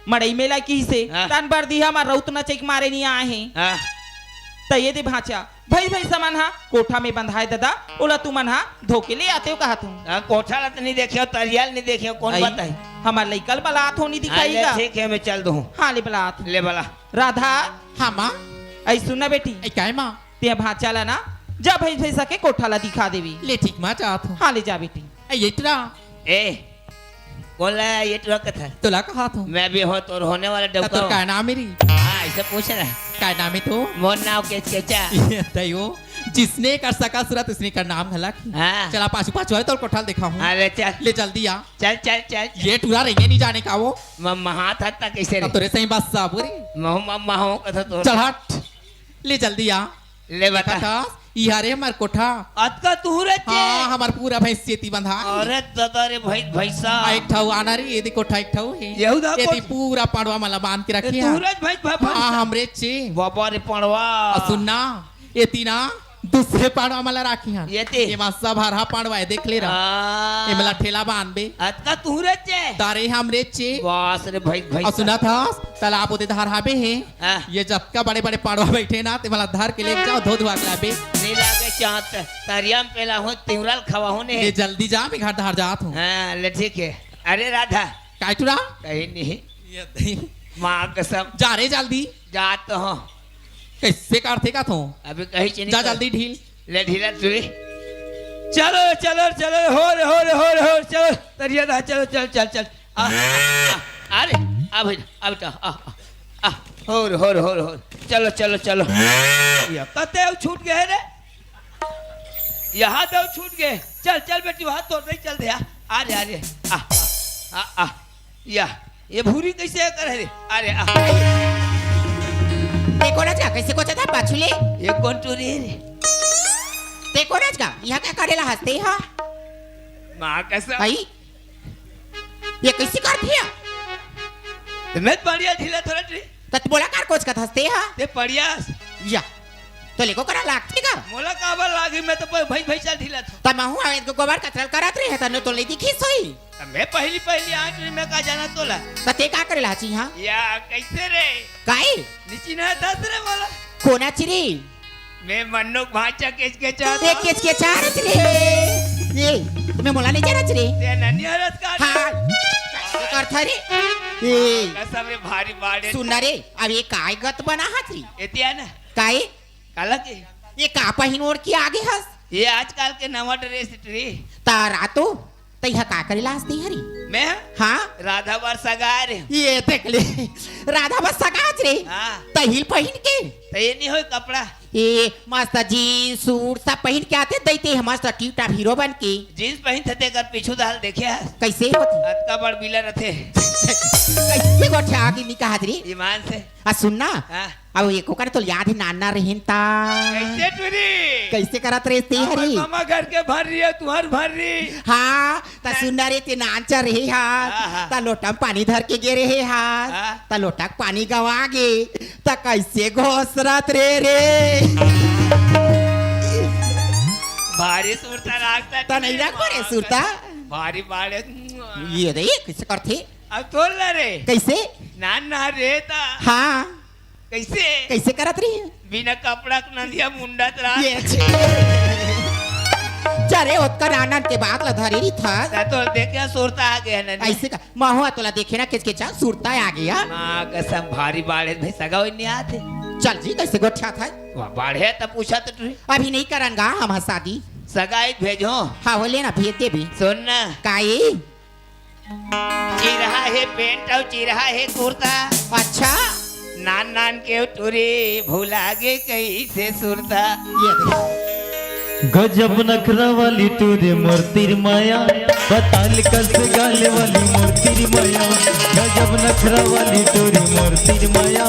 मड़ई मेला की से हाँ। तन बार दी हमारा रौत न चेक मारे नहीं आए हैं। हाँ तो ये दे भाचा भाई भाई सामान हा कोठा में बंधाए दादा ओला तुमन हा धोके ले आते हो कहा तुम। हाँ कोठा लत नहीं देखे तरियाल नहीं देखे कौन बताई। हमारे लइकल बलात होनी हाँ, ले दिखाईगा। ठीक है मैं चल दूँ। हाँ ले बलात। ले बला राधा हाँ माँ, ऐ सुनना बेटी, ऐ काय माँ, ते भाचा ला ना जा भाई भाई सके कोठा ला दिखा देवी। ले ठीक माँ चाहत हूँ। हाँ ले जा बेटी। ऐ ये तेरा ए कौन लाया ये ट्रक था। तोला कहा था मैं भी हो तो होने वाला तो डबका काय नाम मेरी, हाँ ऐसे पूछ रहा है। काय नाम है तो मोर नाव के चचा। ये तयो जिसने कर सका सूरत उसने का नाम हला की। हाँ चला पाछू पाछू आए तो कोठाल देखा हूँ। हाँ ले चल ले जल्दी आ, चल चल चल ये टूरा रहेंगे नहीं जाने का वो। मम्मा हाथ हाथ तक कैसे अब तोरे सही बात साबुरी। महू मम्मा हो कथा तो चल हट, ले जल्दी आ। ले बता बता इहारे हमार कोठा। अतका तू रे हाँ हमार पूरा भैंस चेती बंधा। अरे दादा रे भाई भैसा एक ठाऊ आना रे, यदि कोठा एक ठाऊ है, यहूदा यदि कोठ- पूरा पाड़वा मला बांध के रखी तू रे भाई हाँ हमरे चे। बाबा रे पड़वा और सुनना ये तीना दूसरे पाड़वा मला राखी हैं। ये ते? ये मासा भरा पाड़वा है, देख ले रहा ये मला ठेला बांध बे अतका तू रे चे तारे हमरे चे। बस रे भाई और भैसा सुना था तालाब उधर धार हाबे है, हाँ। ये जब का बड़े बड़े पाड़वा बैठे ना ते मला धार के ले जाओ धो धुआ के लाबे। नहीं लागे चाहत तरियम पेला हो तिवराल खवा होने ये जल्दी जा, मैं घर धार जात हूँ। हाँ ले ठीक है। अरे राधा काय टूरा कहीं नहीं ये माँ कसम जा रे जल्दी जात तो हूँ कैसे करते का तू अभी कहीं चीनी जा जल्दी ढील ले ढीला तुरी चलो चलो चलो हो चलो तरिया दा चलो चल चल चल अरे अब तो हो चलो चलो चलो ये कते छूट गए रे यहाँ तो छूट गए चल चल बेटी वहाँ तोड़ नहीं चल दे आ रे या ये भूरी कैसे कर रे अरे देखो राज का कैसे कोचा था पाछुले ये कौन टूरी रे देखो राज का यहाँ क्या करेला हंसते हा माँ कसम भाई ये कैसे करती है मैं बढ़िया ढीला थोड़ा ढी तत बोला कार कोच का हंसते हा ते बढ़िया या तो लेको करा लागती का मोला काबर लागी मैं तो भाई चल ढीला था तब महू आवे को गोबर कचरा करत रहे तने तो लेती खीस होई मैं पहली आंख में का जाना तोला तते का करेला छी हां या कैसे रे काई नीचे ना दस रे मोला कोना चिरी मैं मन्नो भाचा के चाहता देख के चार रे ये मैं मोला नहीं जाना चिरी ते नन्ही हरत का हां करथा रे ए कसम रे भारी बाड़े सुन रे अब ये काय गत बना हाथरी एतिया ना काय काला के ये का पहिन ओढ़ के आगे हंस ये आजकल के नवा ड्रेस रे तारा तो तैहा का करेला हंसती हरी मैं हां राधा वर्षगार ये देख ले राधा बस सगाच रे हां तहिल पहिन के तो ये नहीं हो कपड़ा ये मस्त जीन्स सूट सब पहन के आते दैते हम मस्त टीटा हीरो बन के जींस पहन थे कर पीछू दाल देखे कैसे होती अत का बड़ बिला रथे कैसे गोठे आगे निकाह रे ईमान से आ सुनना हाँ। अब ये को कर तो याद है नाना रहन ता कैसे टूरी कैसे करत रे ते हरी मामा घर के भर रही है तुम्हार भर रही हाँ ता सुनना रे ते नाचा रहे हा ता लोटा में पानी धर के गे रहे हा ता लोटा के पानी गवा गे ता कैसे घोसरत रे भारी सुरता राखता ता नहीं रख पड़े सुरता भारी बाड़े ये दे कैसे करते अब तोल ना रे कैसे नाना रेता हाँ कैसे कैसे करत रही बिना कपड़ा के नदिया मुंडा तरा ये चरे ओतका नाना के बात ला धरी रही था ता तो देखे सुरता आ गया ना ऐसे का महुआ तोला देखे ना किसके चा सुरता आ गया माँ कसम भारी बाड़े भाई सगा नहीं आते चल जी कैसे गोठा था वहाँ बाढ़े तब पूछा तो टूरी अभी नहीं करंगा हम शादी सगाई भेजो हाँ वो लेना भेज दे भी सुन ना काई चिरहा है पेंट और चिरहा है कुर्ता अच्छा नान नान के टूरी भूलागे कैसे सुरता ये देख गजब नखरा वाली तूरे मूर्तिर माया बताल कस गाल वाली मूर्तिर माया गजब नखरा वाली तूरी मूर्तिर माया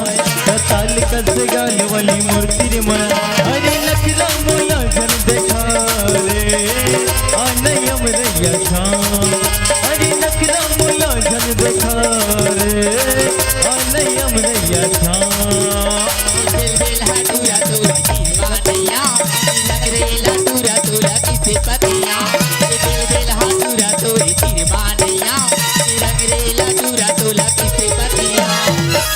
बताल कस गाल वाली मूर्तिर माया अरे नखरा मोला जन देखा रे आनयम रैया छाम अरे नखरा मोला जन देखा रे आनयम रैया छाम दिल दिल हटूरा तूरा की बातिया लग रे लटूरा तूरा किसे पतिया दिल दिल हटूरा तूरी की बातिया लग रे लटूरा तूरा किसे पतिया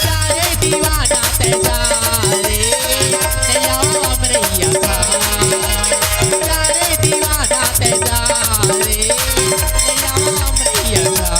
सारे दीवाना तेजा रे नया अमरैया का सारे दीवाना तेजा रे नया अमरैया का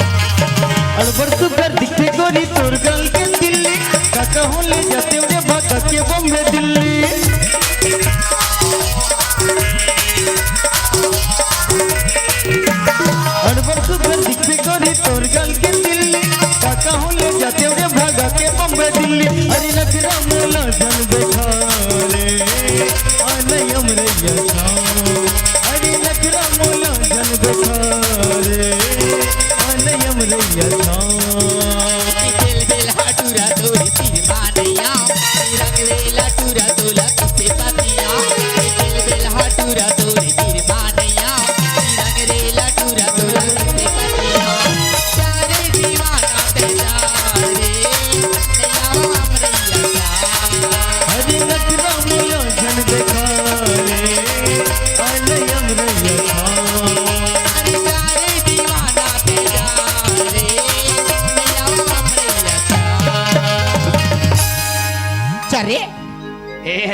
अड़बड़ सुगर दिखे गोरी तोर गल के दिल्ली काका हो ले जाते उड़े भागा के बॉम्बे दिल्ली अड़बड़ सुगर दिखे गोरी तोर गल के दिल्ली काका हो ले जाते उड़े भागा के बॉम्बे दिल्ली अरे नखरा मोला जन देखा रे आनयम रैया छाम अरे नखरा मोला जन देखा रे आनयम रैया छाम दिल दिल हटूरा तोरी तीर मानैया रंग रे लटूरा तोला किसे पतिया दिल दिल हटूरा तोरी तीर मानैया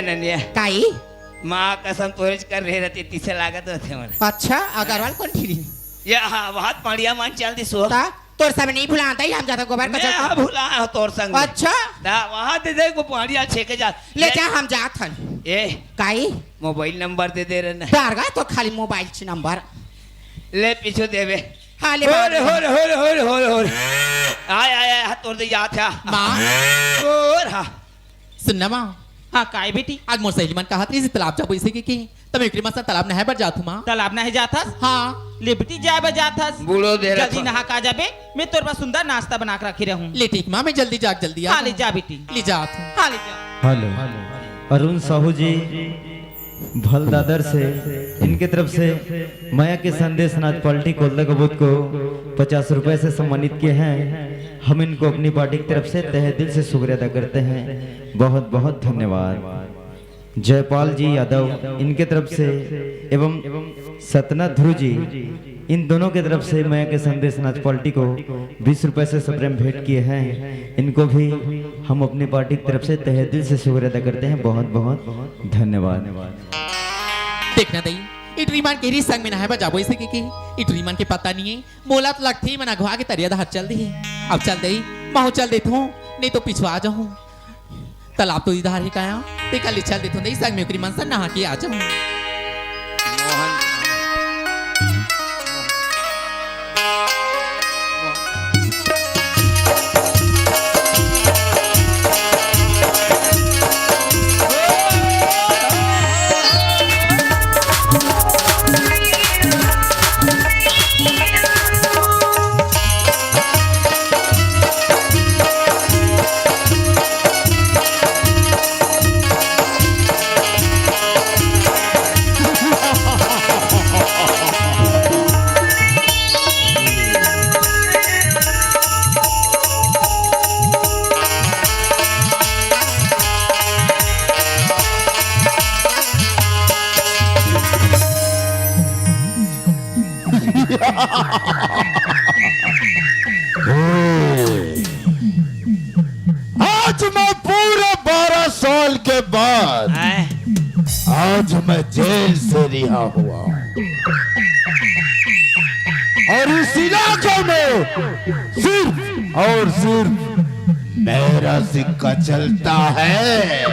ननिया काई माँ कसम तोरेज कर रहे रहती तिसे लागत होते मला अच्छा अग्रवाल कौन फिरी या हाँ बहुत बढ़िया मान चलती सो ता तोर सब नहीं भुलाता ही हम जाता गोबर का मैं हाँ चल भूला है तोर संग में। अच्छा दा वहाँ दे दे को बढ़िया छेके जा ले जा हम जात हन ए काई मोबाइल नंबर दे दे रहे दारगा तो खाली मोबाइल च नंबर ले पीछे देवे हाँ ले हो रे आय आय आय तोर दे याद था माँ और हाँ सुनना माँ हाँ काय बेटी आज मोर सहेली मन कहा थी इसे तालाब जाबो इसे की तब एकरी मासा तालाब नहाए बर जाथू माँ तालाब नहे जाथस हाँ ले बेटी जाए बा जाथस बूढ़ो दे रहा जल्दी नहा का जाबे मैं तोर पास सुंदर नाश्ता बना के रखी रहूं ले ठीक माँ मैं जल्दी जल्दी हाँ ले जा बेटी ले जात हूँ हाँ ले जा हेलो अरुण साहू जी भल दादर से इनके तरफ से माया के संदेश नाच पार्टी कोल्ला कबूत को 50 रुपए से सम्मानित किए हैं। हम इनको अपनी पार्टी की तरफ से तहे दिल से शुक्रिया अदा करते हैं। बहुत बहुत धन्यवाद। जयपाल जी यादव इनके तरफ से एवं सतना ध्रुव जी इन दोनों की तरफ से माया के संदेश नाच पार्टी को 20 रुपए से सप्रेम भेंट किए हैं। इनको भी हम अपनी पार्टी की तरफ से तहे दिल से शुक्रिया अदा करते हैं। बहुत बहुत धन्यवाद। देखना दई इट्रीमान के संग में नहाए बर जाबो इसे की इट्रीमान के पता नहीं है मोला तो लगती है मैं अगवा के तरिया हाथ चल दी अब चल दई महू चल देता हूँ नहीं तो पिछवा जाऊँ तालाब तो इधर ही काया ते कल चल देता हूँ संग में ओकरी मन से नहा के आ जाऊँ मोहन आज मैं पूरे 12 साल के बाद आज मैं जेल से रिहा हुआ और इस इलाके में सिर्फ और सिर्फ मेरा सिक्का चलता है।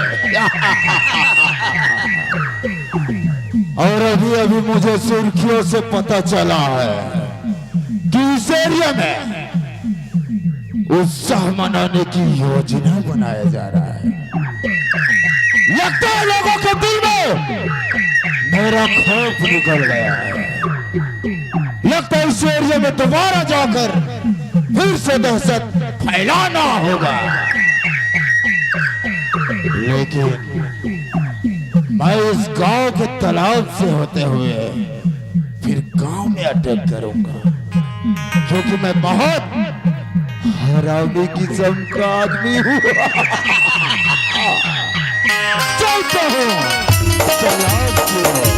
और अभी अभी मुझे सुर्खियों से पता चला है कि इस एरिया में उत्साह मनाने की योजना बनाया जा रहा है। लगता है लोगों के दिल में मेरा खौफ निकल गया है। लगता है इस एरिया में दोबारा जाकर फिर से दहशत फैलाना होगा। लेकिन मैं इस गांव के तालाब से होते हुए फिर गांव में अटैक करूंगा क्योंकि मैं बहुत हरामी किस्म का आदमी हूँ। चलता हूँ तालाब की ओर।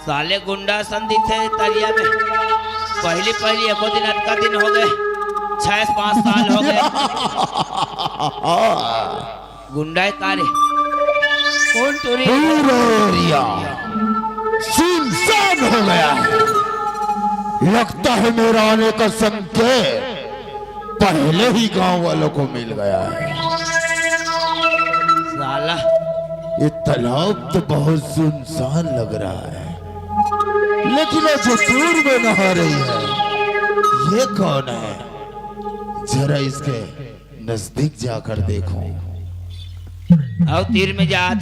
साले गुंडा संधि थे तरिया में पहली एको दिन अटका दिन हो गए 6-5 साल हो गए गुंडा कार्य कौन टूरी पूरा एरिया सुनसान हो गया है। लगता है मेरा आने का संकेत पहले ही गांव वालों को मिल गया है। साला ये तालाब तो बहुत सुनसान लग रहा है लेकिन वो जो दूर में नहा रही है ये कौन है? जरा इसके नजदीक जाकर देखो। आओ तीर में जात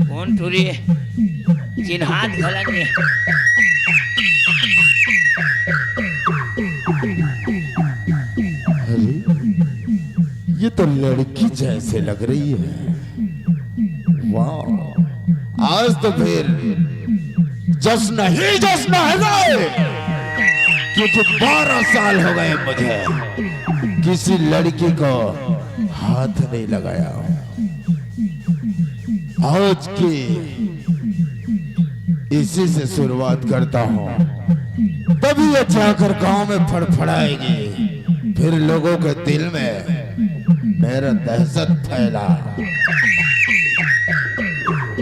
कौन टूरी है चिन्हात घलन है तो लड़की जैसे लग रही है। वाह, आज तो फिर जश्न ही जश्न है गए, क्योंकि 12 साल हो गए मुझे किसी लड़की को हाथ नहीं लगाया। आज की इसी से शुरुआत करता हूँ, तभी ये जाकर गांव में फड़फड़ाएगी, फिर लोगों के दिल में मेरा दहशत फैला,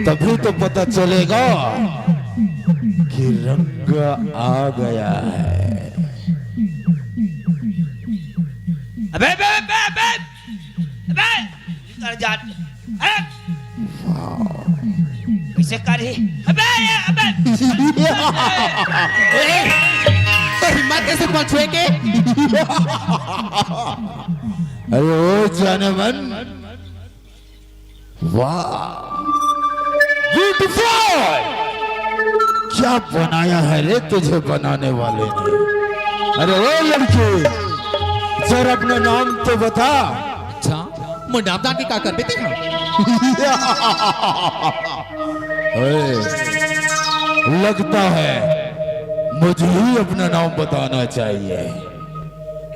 तभी तो पता चलेगा कि रंग आ गया है। अबे अबे अबे अबे अबे कर जा, अरे कैसे करे, अबे अबे तो हिम्मत कैसे पहुंचे के? अरे ओ जाने मन, वाह ब्यूटीफुल, क्या बनाया है रे तुझे बनाने वाले ने। अरे ओ लड़की, जरा अपना नाम तो बता। अच्छा, मुंडा दान के का कर बेटे ना? लगता है मुझे ही अपना नाम बताना चाहिए।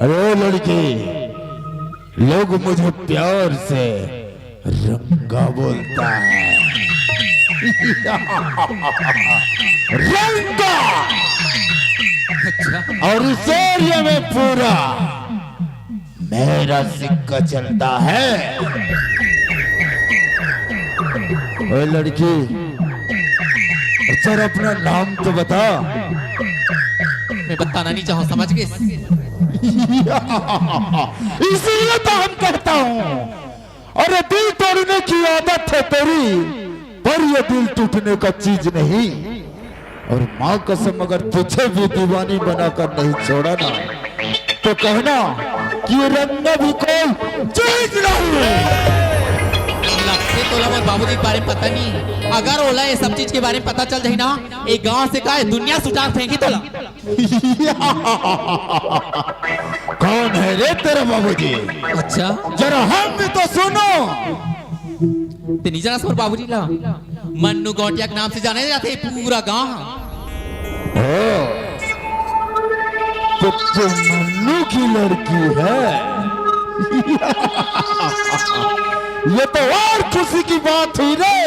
अरे ओ लड़की, लोग मुझे प्यार से रंगा बोलता है। रंगा, और इस एरिया में पूरा मेरा सिक्का चलता है। ओए लड़की, सर अपना नाम तो बता। मैं बताना नहीं चाहूँ, समझ गए? इसीलिए तो हम कहता हूँ, अरे दिल तोड़ने की आदत है तेरी, पर ये दिल टूटने का चीज नहीं। और माँ कसम, अगर तुझे भी दीवानी बनाकर नहीं छोड़ा ना, तो कहना कि रंग भी कोई चीज नहीं। लगते तो लगा बाबूजी के बारे में पता नहीं, अगर ओला ये सब चीज के बारे में पता चल जाए ना, एक गांव से का दुनिया सुटार फेंकी तोला। कौन है रे तेरा बाबूजी? अच्छा, जरा हम भी तो सुनो। ते नहीं जाना सर बाबूजी ला, मन्नू गौटिया के नाम से जाने जाते पूरा गांव। तो मन्नू की लड़की है। ये तो और खुशी की बात हुई रे,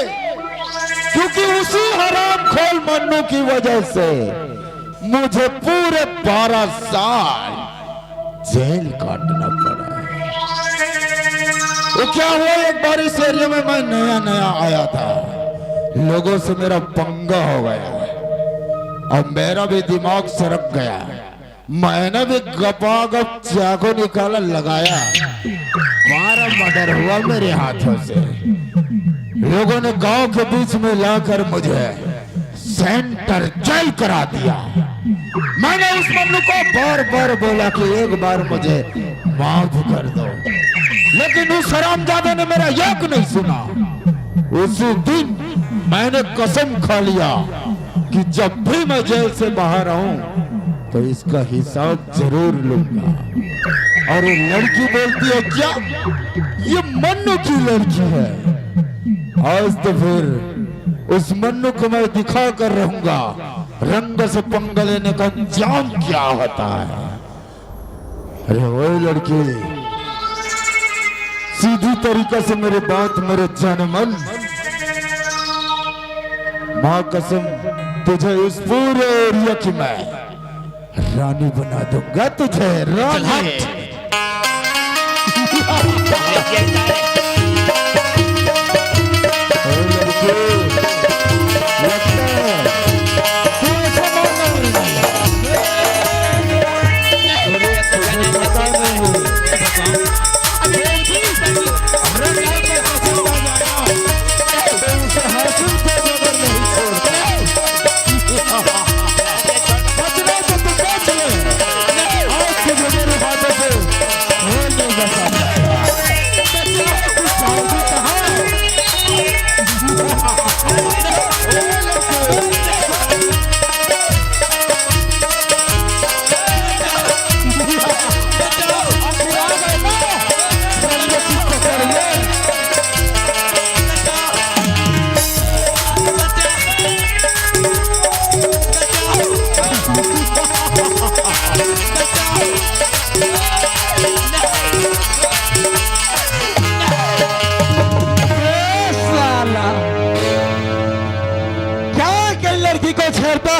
क्योंकि उसी हराम खोल मन्नू की वजह से मुझे पूरे 12 साल जेल काटना पड़ा है। वो क्या हुआ, एक बार इस एरिया में मैं नया नया आया था, लोगों से मेरा पंगा हो गया, अब मेरा भी दिमाग सरक गया। मैंने भी गपागप चाकू निकाला, लगाया, 12 मर्डर हुआ मेरे हाथों से। लोगों ने गांव के बीच में लाकर मुझे सेंटर जेल करा दिया। मैंने उस मन्नू को बार बार बोला कि एक बार मुझे माफ कर दो, लेकिन उस हरामजादे ने मेरा एक नहीं सुना। उसी दिन मैंने कसम खा लिया कि जब भी मैं जेल से बाहर आऊं तो इसका हिसाब जरूर लूंगा। और ये लड़की बोलती है क्या, ये मन्नू की लड़की है। आज तो फिर उस मन्नू को मैं दिखा कर रहूंगा रंग से पंगा लेने का अंजाम क्या होता है। अरे वो लड़की, सीधी तरीके से मेरी बात मेरे जनमन, माँ कसम तुझे इस पूरे एरिया की मैं रानी बना दूंगा, तुझे रानी।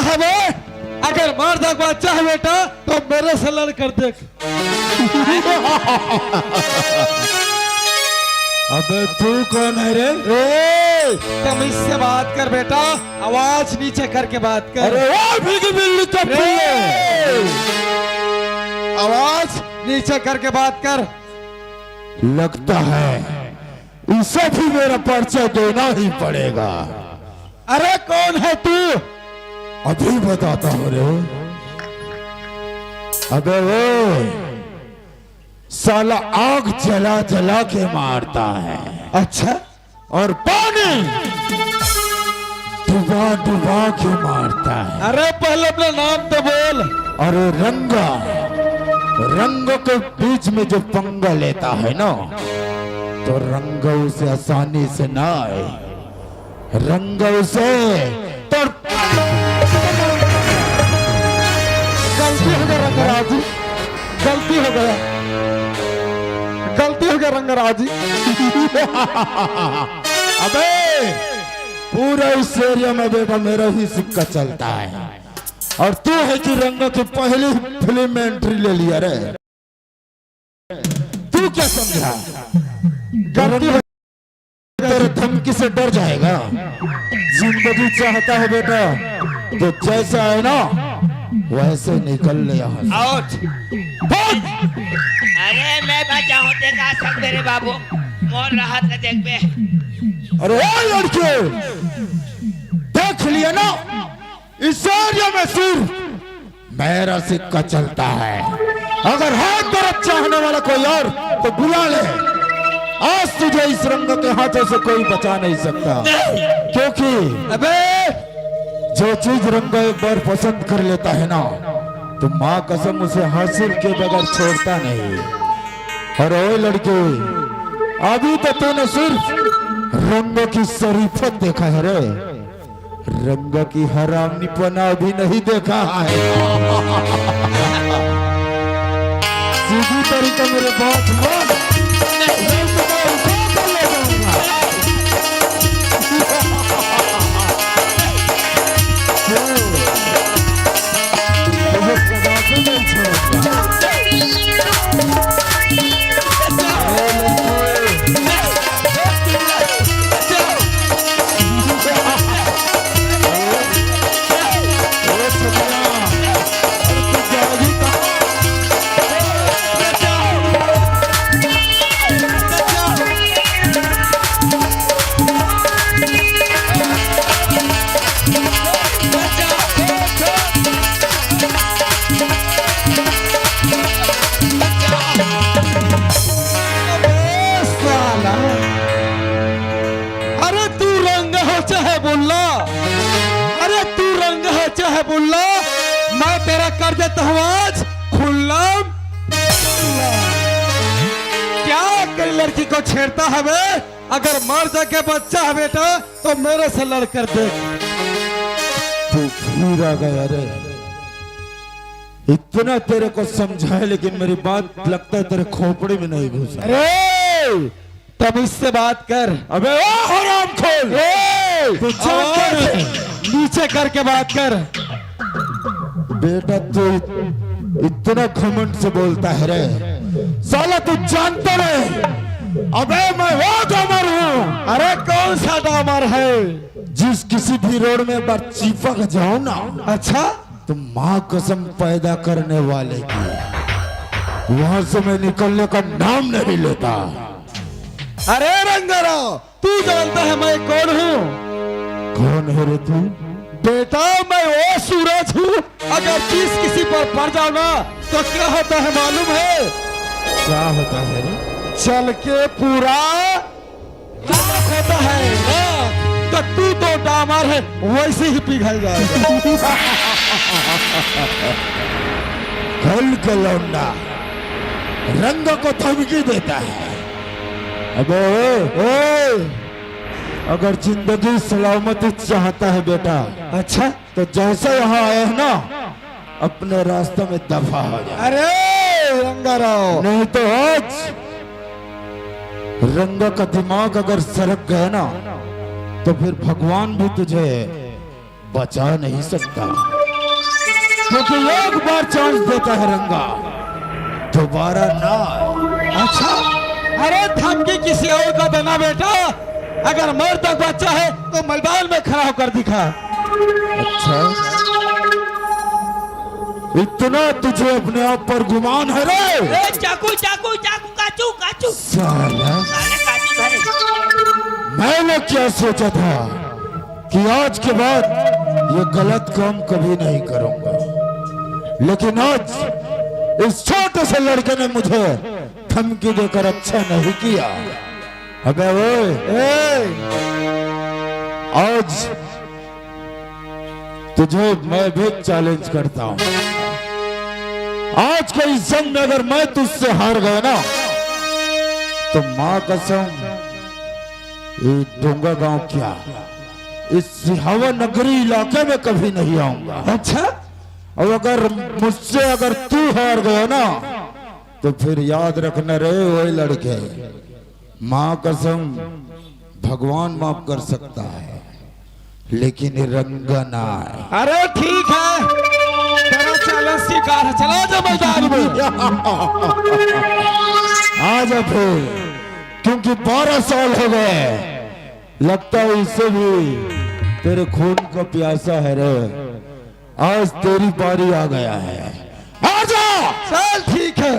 है बे? अगर मर्द का बच्चा है बेटा तो मेरे से लड़ कर देख। अबे तू कौन है रे? तमीज से बात कर बेटा, आवाज नीचे करके बात कर। अरे वो भीगी बिल्ली का पिल्ले! आवाज नीचे करके बात कर। लगता है इसे भी मेरा परिचय देना ही पड़ेगा। अरे कौन है तू? अभी बताता हूँ रे। अबे वो साला आग जला जला के मारता है। अच्छा, और पानी डुबा डुबा के मारता है। अरे पहले अपना नाम तो बोल। अरे रंगा, रंग के बीच में जो पंगा लेता है ना, तो रंग उसे आसानी से ना आए। रंग उसे तो गलती हो गया रंगराज जी, गलती हो गया, गलती हो गया रंगराज जी। अबे पूरा इस एरिया में बेटा मेरा ही सिक्का चलता है। और तू है कि रंग की पहली फिल्म में एंट्री ले लिया रे। तू क्या समझा? गलती तेरे धमकी से डर जाएगा। जिंदगी चाहता है बेटा तो जैसे आए ना वैसे निकल ले यहाँ से। आउट। अरे मैं बचाऊं तेरा संग मेरे बाबू, मोर राहत का देख बे। अरे ओ लड़के, देख लिया ना, इस एरिया में सिर्फ मेरा सिक्का चलता है। अगर है तेरा चाहने वाला कोई और तो बुला ले। आज तुझे इस रंग के हाथों से कोई बचा नहीं सकता, क्योंकि अबे जो चीज रंग एक बार पसंद कर लेता है ना, तो माँ कसम उसे हासिल के बगैर छोड़ता नहीं। और ओ लड़के, अभी तो तूने सिर्फ रंग की शरीफत देखा है रे, रंग की हरामीपना भी नहीं देखा है। सीधी तरीके मेरे बात मान, रंग को उठा कर ले जाऊंगा। तुझे सदा से नहीं छोड़ूंगा। मैं तेरा कर देता हूँ आज खुल्लम। क्या कर लड़की को छेड़ता है बे? अगर मर जाके बच्चा है बेटा तो मेरे से लड़ कर देख। तू फिर आ गया रे। इतना तेरे को समझाए लेकिन मेरी बात लगता है तेरे खोपड़ी में नहीं घुसा। अरे तब इससे बात कर। अबे ओ हरामखोर, तू नीचे करके बात कर। बेटा तू इतना घमंड से बोलता है रे, साला तू जानता नहीं अबे मैं वो डामर हूँ। अरे कौन सा डामर है? जिस किसी भी रोड में एक बार चिपक जाओ ना, अच्छा तो माँ कसम पैदा करने वाले की वहां से मैं निकलने का नाम नहीं लेता। अरे रंगाराव, तू जानता है मैं कौन हूँ? कौन है रे तू? बेटा मैं वो सूरज हूँ, अगर चीज किसी पर पड़ जाओ ना तो क्या होता है मालूम है? क्या होता है रे? चल के पूरा राख होता है राख। तो तू तो डामर है, वैसे ही पिघल जाएगा। कल का लौंडा रंग को धमकी देता है। अबे ओए, अगर जिंदगी सलामती चाहता है बेटा, अच्छा तो जैसे यहाँ आए हैं ना, अपने रास्ते में दफा हो जाए। अरे रंगाराव, नहीं तो आज रंग का दिमाग अगर सरक गया ना, तो फिर भगवान भी तुझे बचा नहीं सकता। क्योंकि एक बार चांस देता है रंगा, दोबारा ना आए। अच्छा, अरे धमकी किसी और का देना बेटा। अगर मर तक बच्चा है तो मैदान में खड़ा होकर दिखा। अच्छा, इतना तुझे अपने आप पर गुमान है रे? ए, चाकू चाकू चाकू काचू काचू साला, साले काचू धरे। मैंने क्या सोचा था कि आज के बाद ये गलत काम कभी नहीं करूंगा, लेकिन आज इस छोटे से लड़के ने मुझे धमकी देकर अच्छा नहीं किया। अबे ओए, आज तुझे मैं भी चैलेंज करता हूं। आज के इस जंग में अगर मैं तुझसे हार गया ना, तो मां कसम ये डोंगा गांव क्या, इस सिहावा नगरी इलाके में कभी नहीं आऊंगा। अच्छा, और अगर मुझसे अगर तू हार गया ना, तो फिर याद रखना रे वही लड़के, मां कसम भगवान माफ कर सकता है, लेकिन ये रंगा ना है। अरे ठीक है, तेरा चैलेंज स्वीकार है। चला जा मैदान में। आ जा फिर, क्योंकि 12 साल हो गए, लगता है इससे भी तेरे खून का प्यासा है रे। आज तेरी बारी आ गया है, आ जा। चल ठीक है।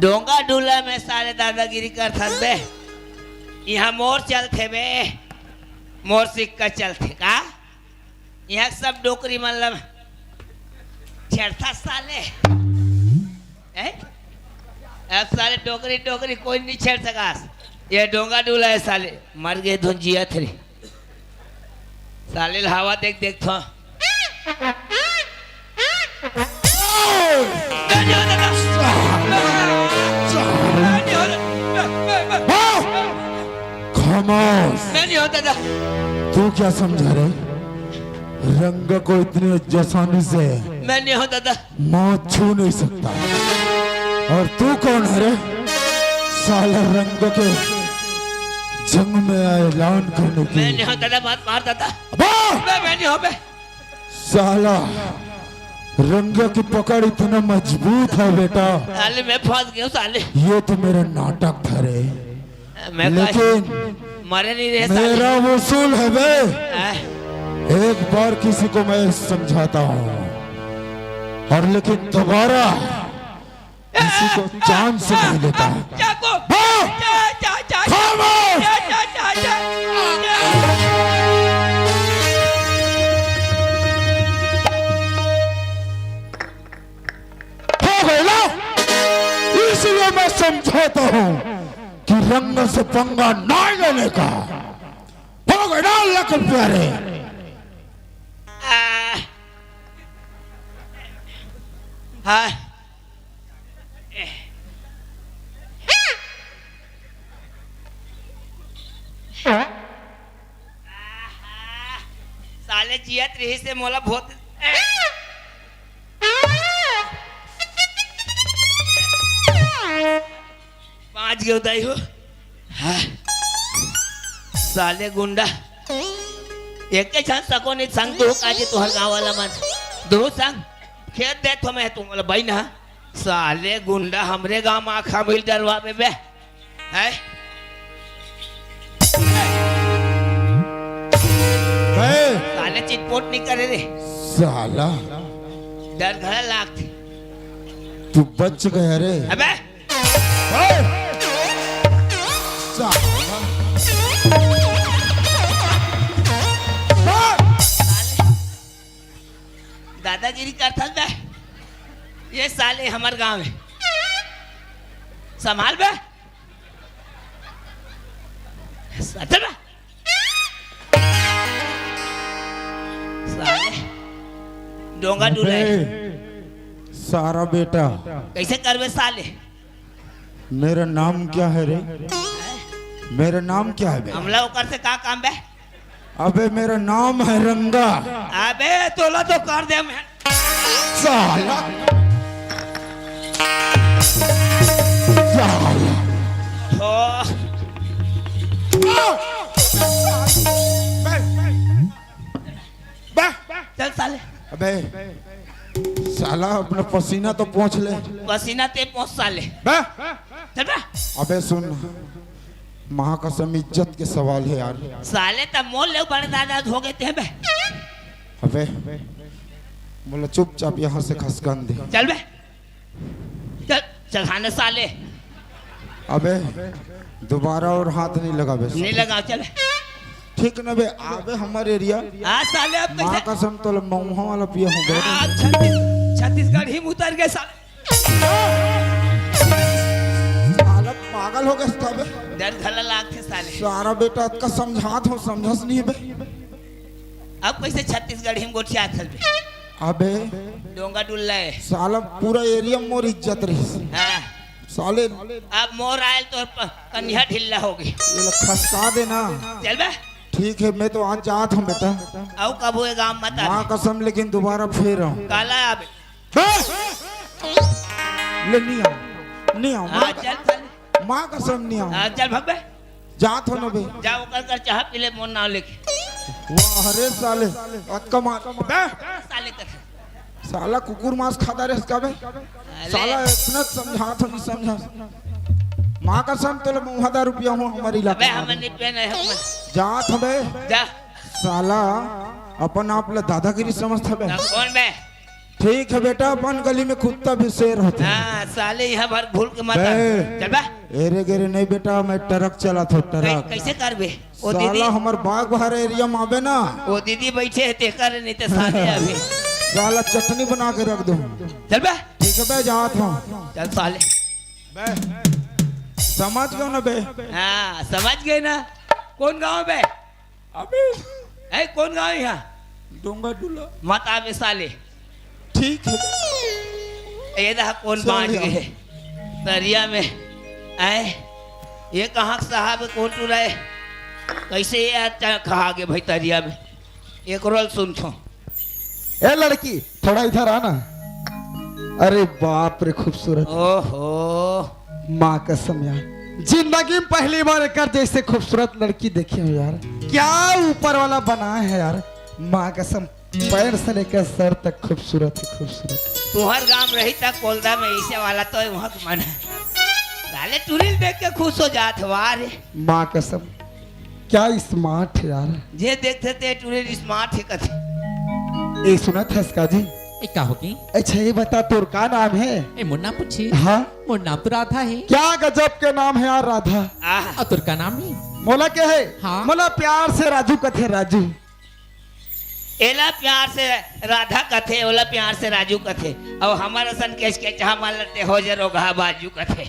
डोंगा डूला में सारे दादागिरी कर बे। यहाँ मोर चलते बे, मोर सिक्का चलते का। यहाँ सब डोकरी मतलब छेड़ता साले। अब साले डोकरी डोकरी कोई नहीं छेड़ सका। ये डोंगा डूला है साले, मर गए धुंजिया थे साले। हवा देख देख तो खामोश। नहीं होता था। तू क्या समझा रे? रंग को इतनी आसानी से मैं नहीं होता था। मौत छू नहीं सकता। और तू कौन है रे? साला रंग के जंग में ऐलान करने की। मैं नहीं होता था, बात मारता था। मैं नहीं हो बे। साला रंग की पकड़ इतना मजबूत है बेटा। साले मैं फंस गया साले। ये तो मेरा नाटक था रे, मैं लेकिन मरे नहीं रहे साले। मेरा वसूल है बे। आह, एक बार किसी को मैं समझाता हूँ, और लेकिन दोबारा किसी को चांस नहीं देता। चाकू खामोश! हो गए ना? इसलिए मैं समझा चाहता हूँ कि रंग से पंगा ना लेने का। हो गए ना लखन प्यारे। हाँ साले जियत रही से मोला बहुत पांच के उदाई हो। हाँ। साले गुंडा एक के छान सको नहीं संग दो काजे तो हर गांव वाला मन दो संग खेत दे तो मैं तुम वाला भाई ना साले गुंडा हमरे गांव में आखा मिल डरवा में बे है साले चिटपोट नहीं करे रे साला डर घर लागते तू बच गया रे। अबे दादागिरी करता बे ये साले हमार गांव में संभाल बे साले डोंगा डूले सारा बेटा कैसे करवे साले मेरा नाम क्या है रे? मेरा नाम क्या है बे? हमला ओकर से का काम बे अबे मेरा नाम है रंगा। अबे तोला तो कर दे मैं साला साला हो चल साले अबे साला अपना पसीना तो पहुंच ले। पसीना ते पहुंच साले बे चल बे अबे सुन माँ कसम इज्जत के सवाल है यार। साले तब मोल ले बड़े दादा हो गए थे बे अबे बोला चुपचाप यहाँ से खसकान दे। चल बे चल चल खाने साले अबे दोबारा और हाथ नहीं लगा बे। नहीं लगा चल ठीक न बे आबे हमारे एरिया हाँ साले अब माँ कैसे कसम तो मऊहा वाला पिया हूँ बे। छत्तीसगढ़ ही में उतर गए साले साला पागल हो गया था बे। डर घला लाग थे साले सारा बेटा का समझात हो समझस नहीं बे। अब कैसे छत्तीसगढ़ ही में गोठिया थल बे अबे डोंगा डुल्ला है साला पूरा एरिया मोर इज्जत रही हाँ साले। अब मोर आयल तो कन्या ढिल्ला होगी ये लोग खसका देना। चल बे ठीक है मैं तो आज जात हूँ बेटा आओ कब हुए गांव मत माँ आ कसम लेकिन दोबारा फिर आऊँ। काला आबे ले नहीं आऊँ हाँ चल चल माँ कसम नहीं आऊँ। हाँ चल भग बे जात हो न बे। जाओ कर चाह पी ले मोर नाव लेके वाह अरे साले अक्का मार बे साले कर साला कुकुर मांस खाता रे इसका बे। साला इतना समझात हो नहीं समझा माँ कसम तो मुँह रुपया हूँ हमारी अबे इलाका हमन नहीं पेन है हमन जात हो बे। जा साला अपन आप ला दादागिरी समझता बे। ना कौन बे ठीक है बेटा अपन गली में कुत्ता भी शेर होता है। हाँ साले यहाँ भर भूल के मत आ। बे। चल बे एरे गेरे नहीं बेटा मैं ट्रक चला था ट्रक। कैसे कर बे वो दीदी साला हमार बाग बहार एरिया में आबे ना वो दीदी बैठे है ते कर नहीं ते साले अभी साला चटनी बना के रख दूं। चल बे ठीक है बे जात हूँ। चल साले समझ गयो ना बे। हाँ समझ गए ना कौन गांव बे अबे है कौन गांव है यहाँ डोंगा डुला मत आवे साले ठीक है ये रहा कौन चल बांध यार। गए दरिया में आए ये कहाँ साहब कौन टू रहे कैसे ये कहा गए भाई दरिया में एक रोल सुन थो ए लड़की थोड़ा इधर आना। अरे बाप रे खूबसूरत ओहो माँ कसम यार जिंदगी में पहली बार कर जैसे खूबसूरत लड़की देखी हूँ यार। क्या ऊपर वाला बना है यार माँ कसम पैर से लेकर सर तक खूबसूरत है खूबसूरत। तुहर गांव रही तक कोलदा में ऐसे वाला तो वहाँ के मन है साले टूरिल देख के खुश हो जात वाह रे माँ कसम क्या स्मार्ट है यार। जे देखते थे टूरिल स्मार्ट है कथे ये सुना था इसका जी। ए का होगी अच्छा ये बता तोर का नाम है? ए मुन्ना पूछी हाँ मोर नाम तो राधा है क्या गजब के नाम है यार राधा। आह और तुर का नाम ही मोला क्या है? हाँ। मोला प्यार से राजू कथे राजू। एला प्यार से राधा कथे ओला प्यार से राजू कथे और हमारा सन केस के चाह मान लेते हो जरो घा बाजू कथे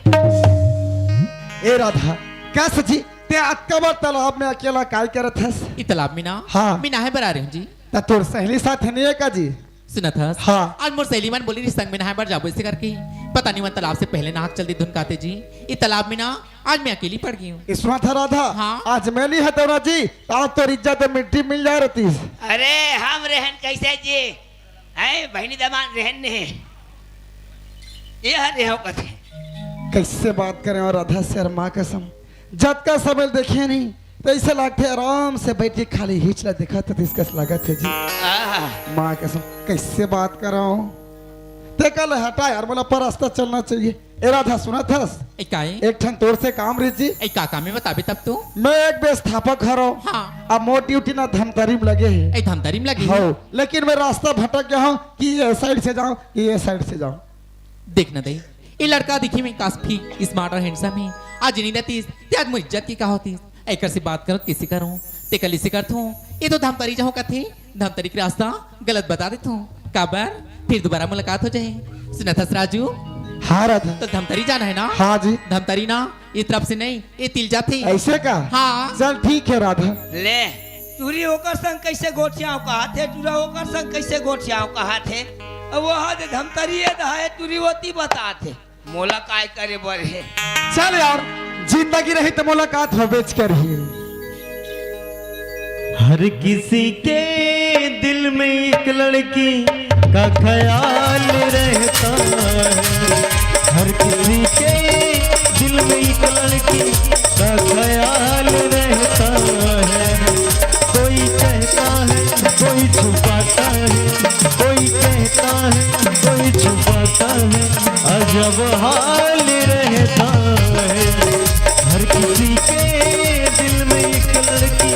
ए राधा कैसे जी ते अक्कबर तालाब में अकेला काय करत हस? ये तालाब में ना हाँ। मैं नहाए बर आ रही हूँ जी। ता तोर सहेली साथ नहीं है का जी? सुना था हाँ। आज मोर सहेली मन बोली रही संग में नहाए बर जाबो इसे करके पता नहीं मन तालाब से पहले नाक चलती धुन काते जी। ये तालाब में ना आज मैं अकेली पड़ गई हूँ। इसमें था राधा हाँ। आज मैं नहीं है तो जी आज तो इज्जत मिट्टी मिल जा रही। अरे हम रहन कैसे जी है बहनी दमान रहन ने ये हरे हो कथे कैसे बात करें और राधा से माँ कसम जब का समय देखे नहीं तो ऐसे लगते आराम से बैठे खाली हिचला दिखा तो इसका लागत है जी। आहा, माँ कसम कैसे बात कर रहा हूँ ते कल हटा यार बोला पर रास्ता चलना चाहिए। ए राधा सुना था एक ठन तोर से काम रही जी। का काम है बता तब तो मैं एक व्यवस्थापक हरो हाँ। अब मोर ड्यूटी ना धमतरी में लगे है ए धमतरी में लगी हो लेकिन मैं रास्ता भटक गया हूँ कि ये साइड से जाऊँ कि ये साइड से जाऊँ। देखना दे ये लड़का दिखी में काफी स्मार्ट और हैंडसम है। आज नहीं रहती ते आज मुझे इज्जत की का होती एक से बात करो किसी करूं ते कल इसी करता हूँ। ये तो धमतरी जाऊँ का थे धमतरी का रास्ता गलत बता देता हूँ काबर फिर दोबारा मुलाकात हो जाए। सुना था राजू? हाँ राधा तो धमतरी जाना है ना? हाँ जी। धमतरी ना ये तरफ से नहीं ये तिलजा थी। ऐसे का? हाँ। चल ठीक है राधा। ले तूरी होकर संग कैसे गोठियाओं कहा थे टूरा होकर संग कैसे गोठियाओं कहा थे अब वो हाथ धमतरी है टूरी होती बता थे मोला काय करे बड़े चल यार जिंदगी रही तो मुलाकात हो बेच कर ही। हर किसी के दिल में एक लड़की का ख्याल रहता है। हर किसी के दिल में एक लड़की का ख्याल रहता है। कोई कहता है कोई छुपाता है कोई कहता है कोई छुपाता है अजब हाल रहता है। हर किसी के दिल में एक लड़की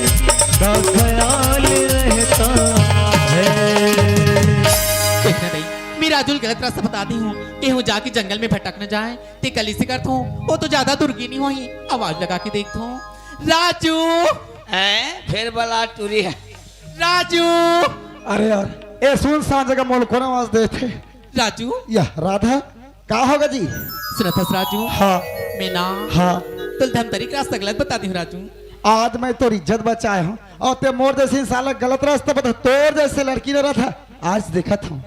का ख्याल रहता है। देखना नहीं मैं राजुल गलत रास्ता बता दी हूँ कि हूँ जाके जंगल में भटक न जाए ते कल इसे करता हूँ वो तो ज्यादा दुर्गी नहीं हुई आवाज लगा के देखता हूँ राजू फिर बला टूरी है राजू। अरे यार ए सुनसान जगह मोल को आवाज दे थे राजू यह राधा का होगा जी? सुना था राजू? हाँ मैं ना हाँ तो धमतरी का रास्ता गलत बता दी हूँ राजू। आज मैं तो इज्जत बचाए हूँ और ते मोर जैसे इंसान गलत रास्ता बता तोर जैसे लड़की न रहा था आज देखा था।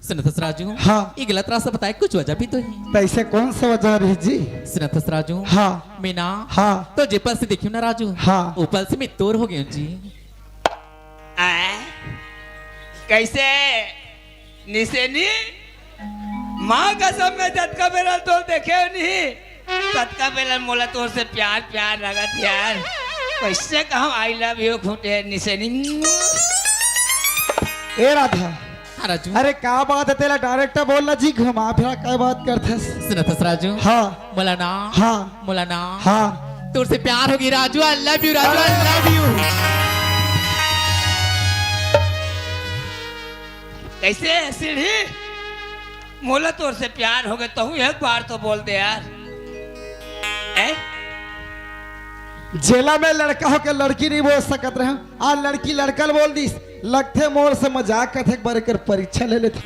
सुना था राजू? हाँ। ये गलत रास्ता बताए कुछ वजह भी तो है। पैसे कौन सा वजह रही जी? सुना था राजू? हाँ मैं ना हाँ तो जेपल से देखियो ना राजू हाँ ऊपर से मैं तोर हो गया जी। कैसे निसेनी माँ कसम में झटका बेलन तो देखे नहीं झटका बेलन मोला तोर से प्यार प्यार लगत यार कैसे कहा आई लव यू घूटे निसेनी। ए राधा हाँ राजू। अरे क्या बात है तेरा डायरेक्टर बोलना जी घुमा फिरा क्या बात करते? सुना था राजू? हाँ मौलाना हाँ मौलाना हाँ तुर से प्यार होगी Raju. I love you Raju I love you. कैसे सीढ़ी मोला तोर से प्यार हो गए तो हूँ एक बार तो बोल दे यार। जेला में लड़का हो के लड़की नहीं बोल सकत रहे आज लड़की लड़कल बोल दी लगते मोर से मजाक करते बारे कर परीक्षा ले लेते।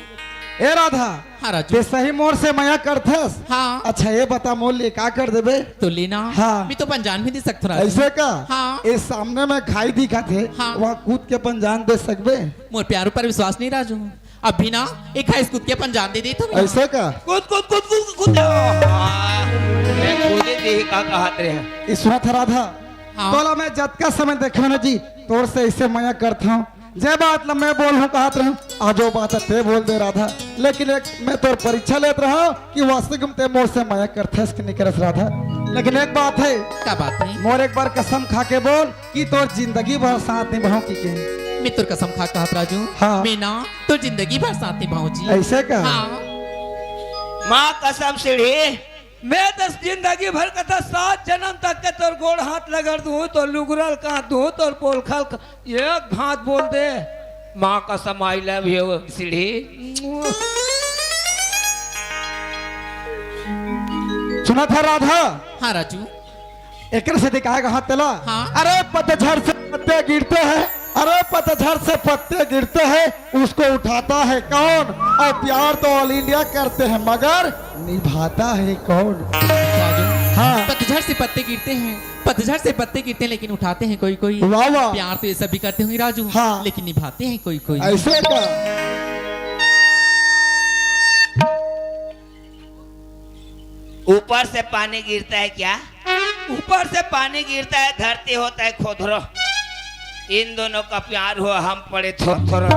ए राधा हाँ राजू। ते सही मोर से मया करथस? हाँ। अच्छा ये बता मोल ले का कर देबे? तो लेना हाँ। मैं तो पंजान भी दे सकता राजू। ऐसे का? हाँ। इस सामने में खाई दिखा थे हाँ। वहाँ कूद के पंजान दे सकबे? मोर प्यार पर विश्वास नहीं राजू अब भी ना एक खाइस कूद के पंजान दे तो ऐसे का? कूद कूद कूद कूद कूद मैं कूदे दे का कहत रहे ईश्वर था राधा हाँ। बोला मैं जत का समय देखो ना जी तोर से ऐसे मया करता हूँ जे बात ला मैं बोल हूँ कहत रहूँ आज वो बात ते बोल दे राधा लेकिन एक मैं तोर परीक्षा लेत रहा हूँ कि वास्तविक में ते मोर से मया करथस कि नहीं करस राधा। लेकिन एक बात है क्या बात है? मोर एक बार कसम खा के बोल कि तोर जिंदगी भर साथ निभाऊं की के? मैं तुर कसम खा कहत राजू। हाँ। मैं ना तो जिंदगी भर साथ निभाऊं जी। ऐसे का? हाँ। माँ कसम सीढ़ी मैं 10 जिंदगी भर का 7 जन्म तक के तोर गोड़ हाथ लगड़ दूं तो लुगरल का दूं तोर पोल खल एक हाथ बोल दे माँ कसम आई लव यू सीढ़ी। सुना था राधा हाँ राजू। एक से दिखाएगा हाथ तेला। हाँ। अरे पतझड़ से पत्ते गिरते हैं अरे पतझड़ से पत्ते गिरते हैं उसको उठाता है कौन और प्यार तो ऑल इंडिया करते हैं मगर निभाता है कौन? राजू हाँ। पतझड़ से पत्ते गिरते हैं, पतझड़ से पत्ते गिरते हैं, लेकिन उठाते हैं कोई कोई। वाह वाह। प्यार तो ये सब भी करते होंगे राजू, हाँ। लेकिन निभाते हैं कोई कोई। ऐसे का ऊपर से पानी गिरता है क्या? ऊपर से पानी गिरता है, धरती होता है खोदरो। इन दोनों का प्यार हुआ, हम पड़े थोड़ा।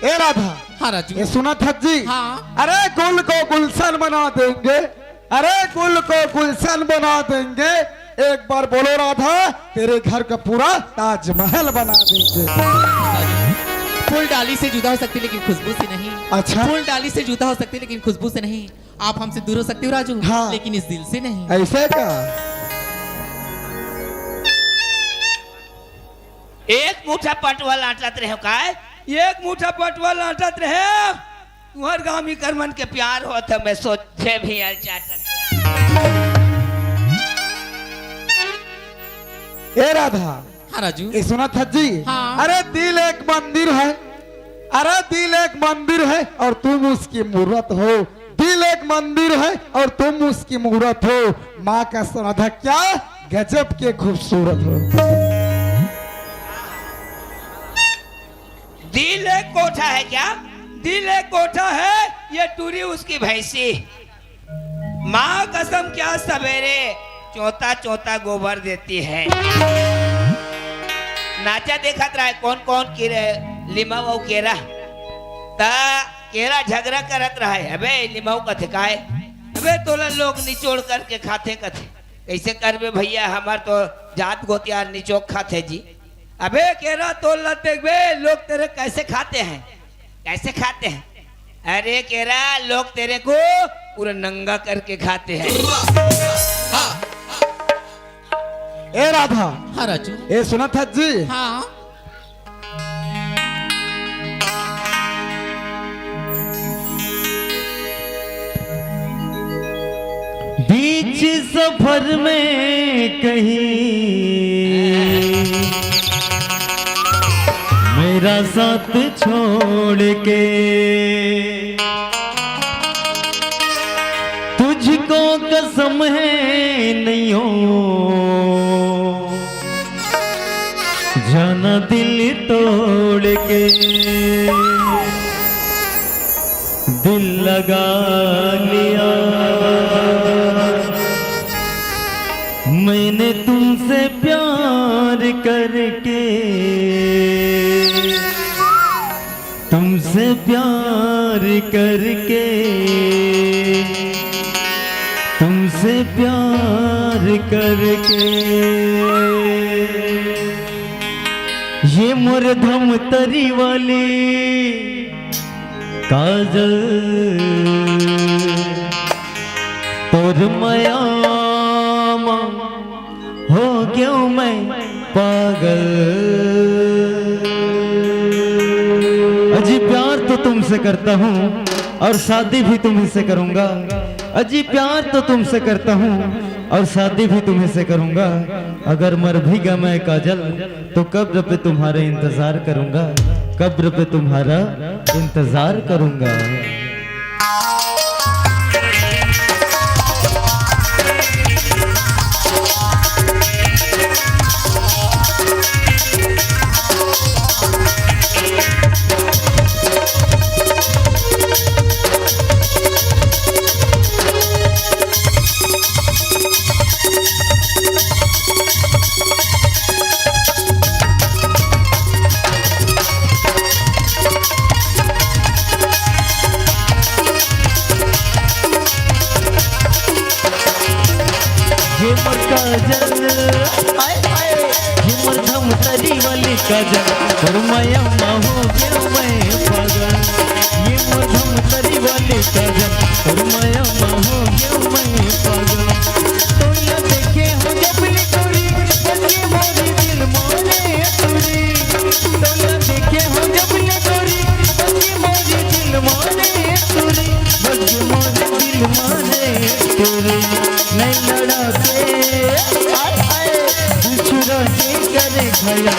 ए राधा, हाँ राजू। ये सुना था जी? हाँ। अरे गुल को गुलशन बना देंगे, अरे गुल को गुलशन बना देंगे, एक बार बोलो राधा, तेरे घर का पूरा ताजमहल बना देंगे। फूल डाली से जुदा हो सकती लेकिन खुशबू से नहीं। अच्छा। फूल डाली से जुदा हो सकती लेकिन खुशबू से नहीं। आप हमसे दूर हो सकते हो राजू, हाँ। लेकिन इस दिल से नहीं। ऐसे का एक मुठा पटवा लाटत रहे का? एक मुठा पटवा लाटत रहे। तुम्हार गाँव में कर मन के प्यार हो था, मैं सोचे भी ए राधा, हाँ राजू। ये सुना था जी? हाँ। अरे दिल एक मंदिर है, अरे दिल एक मंदिर है और तुम उसकी मूर्त हो। दिल एक मंदिर है और तुम उसकी मूर्त हो। माँ का राधा क्या गजब के खूबसूरत हो। दिल एक कोठा है क्या? दिल एक कोठा है, ये टूरी उसकी भैंसी। माँ कसम क्या सवेरे चौथा चौथा गोबर देती है। नाचा देखत रहा है कौन कौन कीरे लिमाऊ और केरा, ता केरा झगड़ा करत रहा है। अबे लिमाऊ कथे काहे? अबे तोला लोग निचोड़ करके खाते कथे, कैसे करबे भैया, हमार तो जात गोतियार निचोक खाते जी। अबे केरा तोल लते बे, लोग तेरे कैसे खाते हैं, कैसे खाते हैं? अरे केरा लोग तेरे को पूरा नंगा करके खाते हैं। ए राधा, हाँ राजू। ये सुना था जी? हाँ। बीच सफर में कहीं मेरा साथ छोड़ के तुझको कसम है नहीं हो जाना दिल तोड़ के, दिल लगा लिया मैंने तुमसे प्यार करके, तुमसे प्यार करके, तुमसे प्यार करके। ये मोर धम तरी वाली काजल तोर मयामा हो क्यों मैं पागल। अजी प्यार तो तुमसे करता हूँ और शादी भी तुम्हीं से करूंगा। अजी प्यार तो तुमसे करता हूँ और शादी भी तुम्हीं से करूंगा। अगर मर भी गया मैं काजल तो कब्र पे तुम्हारे इंतजार करूंगा, कब्र पे तुम्हारा इंतजार करूंगा। काजल और माया हो गया मैं पागल। ये मधुम तरी वाली काजल और माया हो गया मैं पागल। तो न देखे हो जब लिखोरी बल्कि मोरी दिल मोरे तुरी। तो न देखे हो जब लिखोरी बल्कि मोरी दिल मोरे तुरी। बल्कि मोरे दिल मोरे तुरी। नहीं लड़ा के आए आए छुरा के करे भया।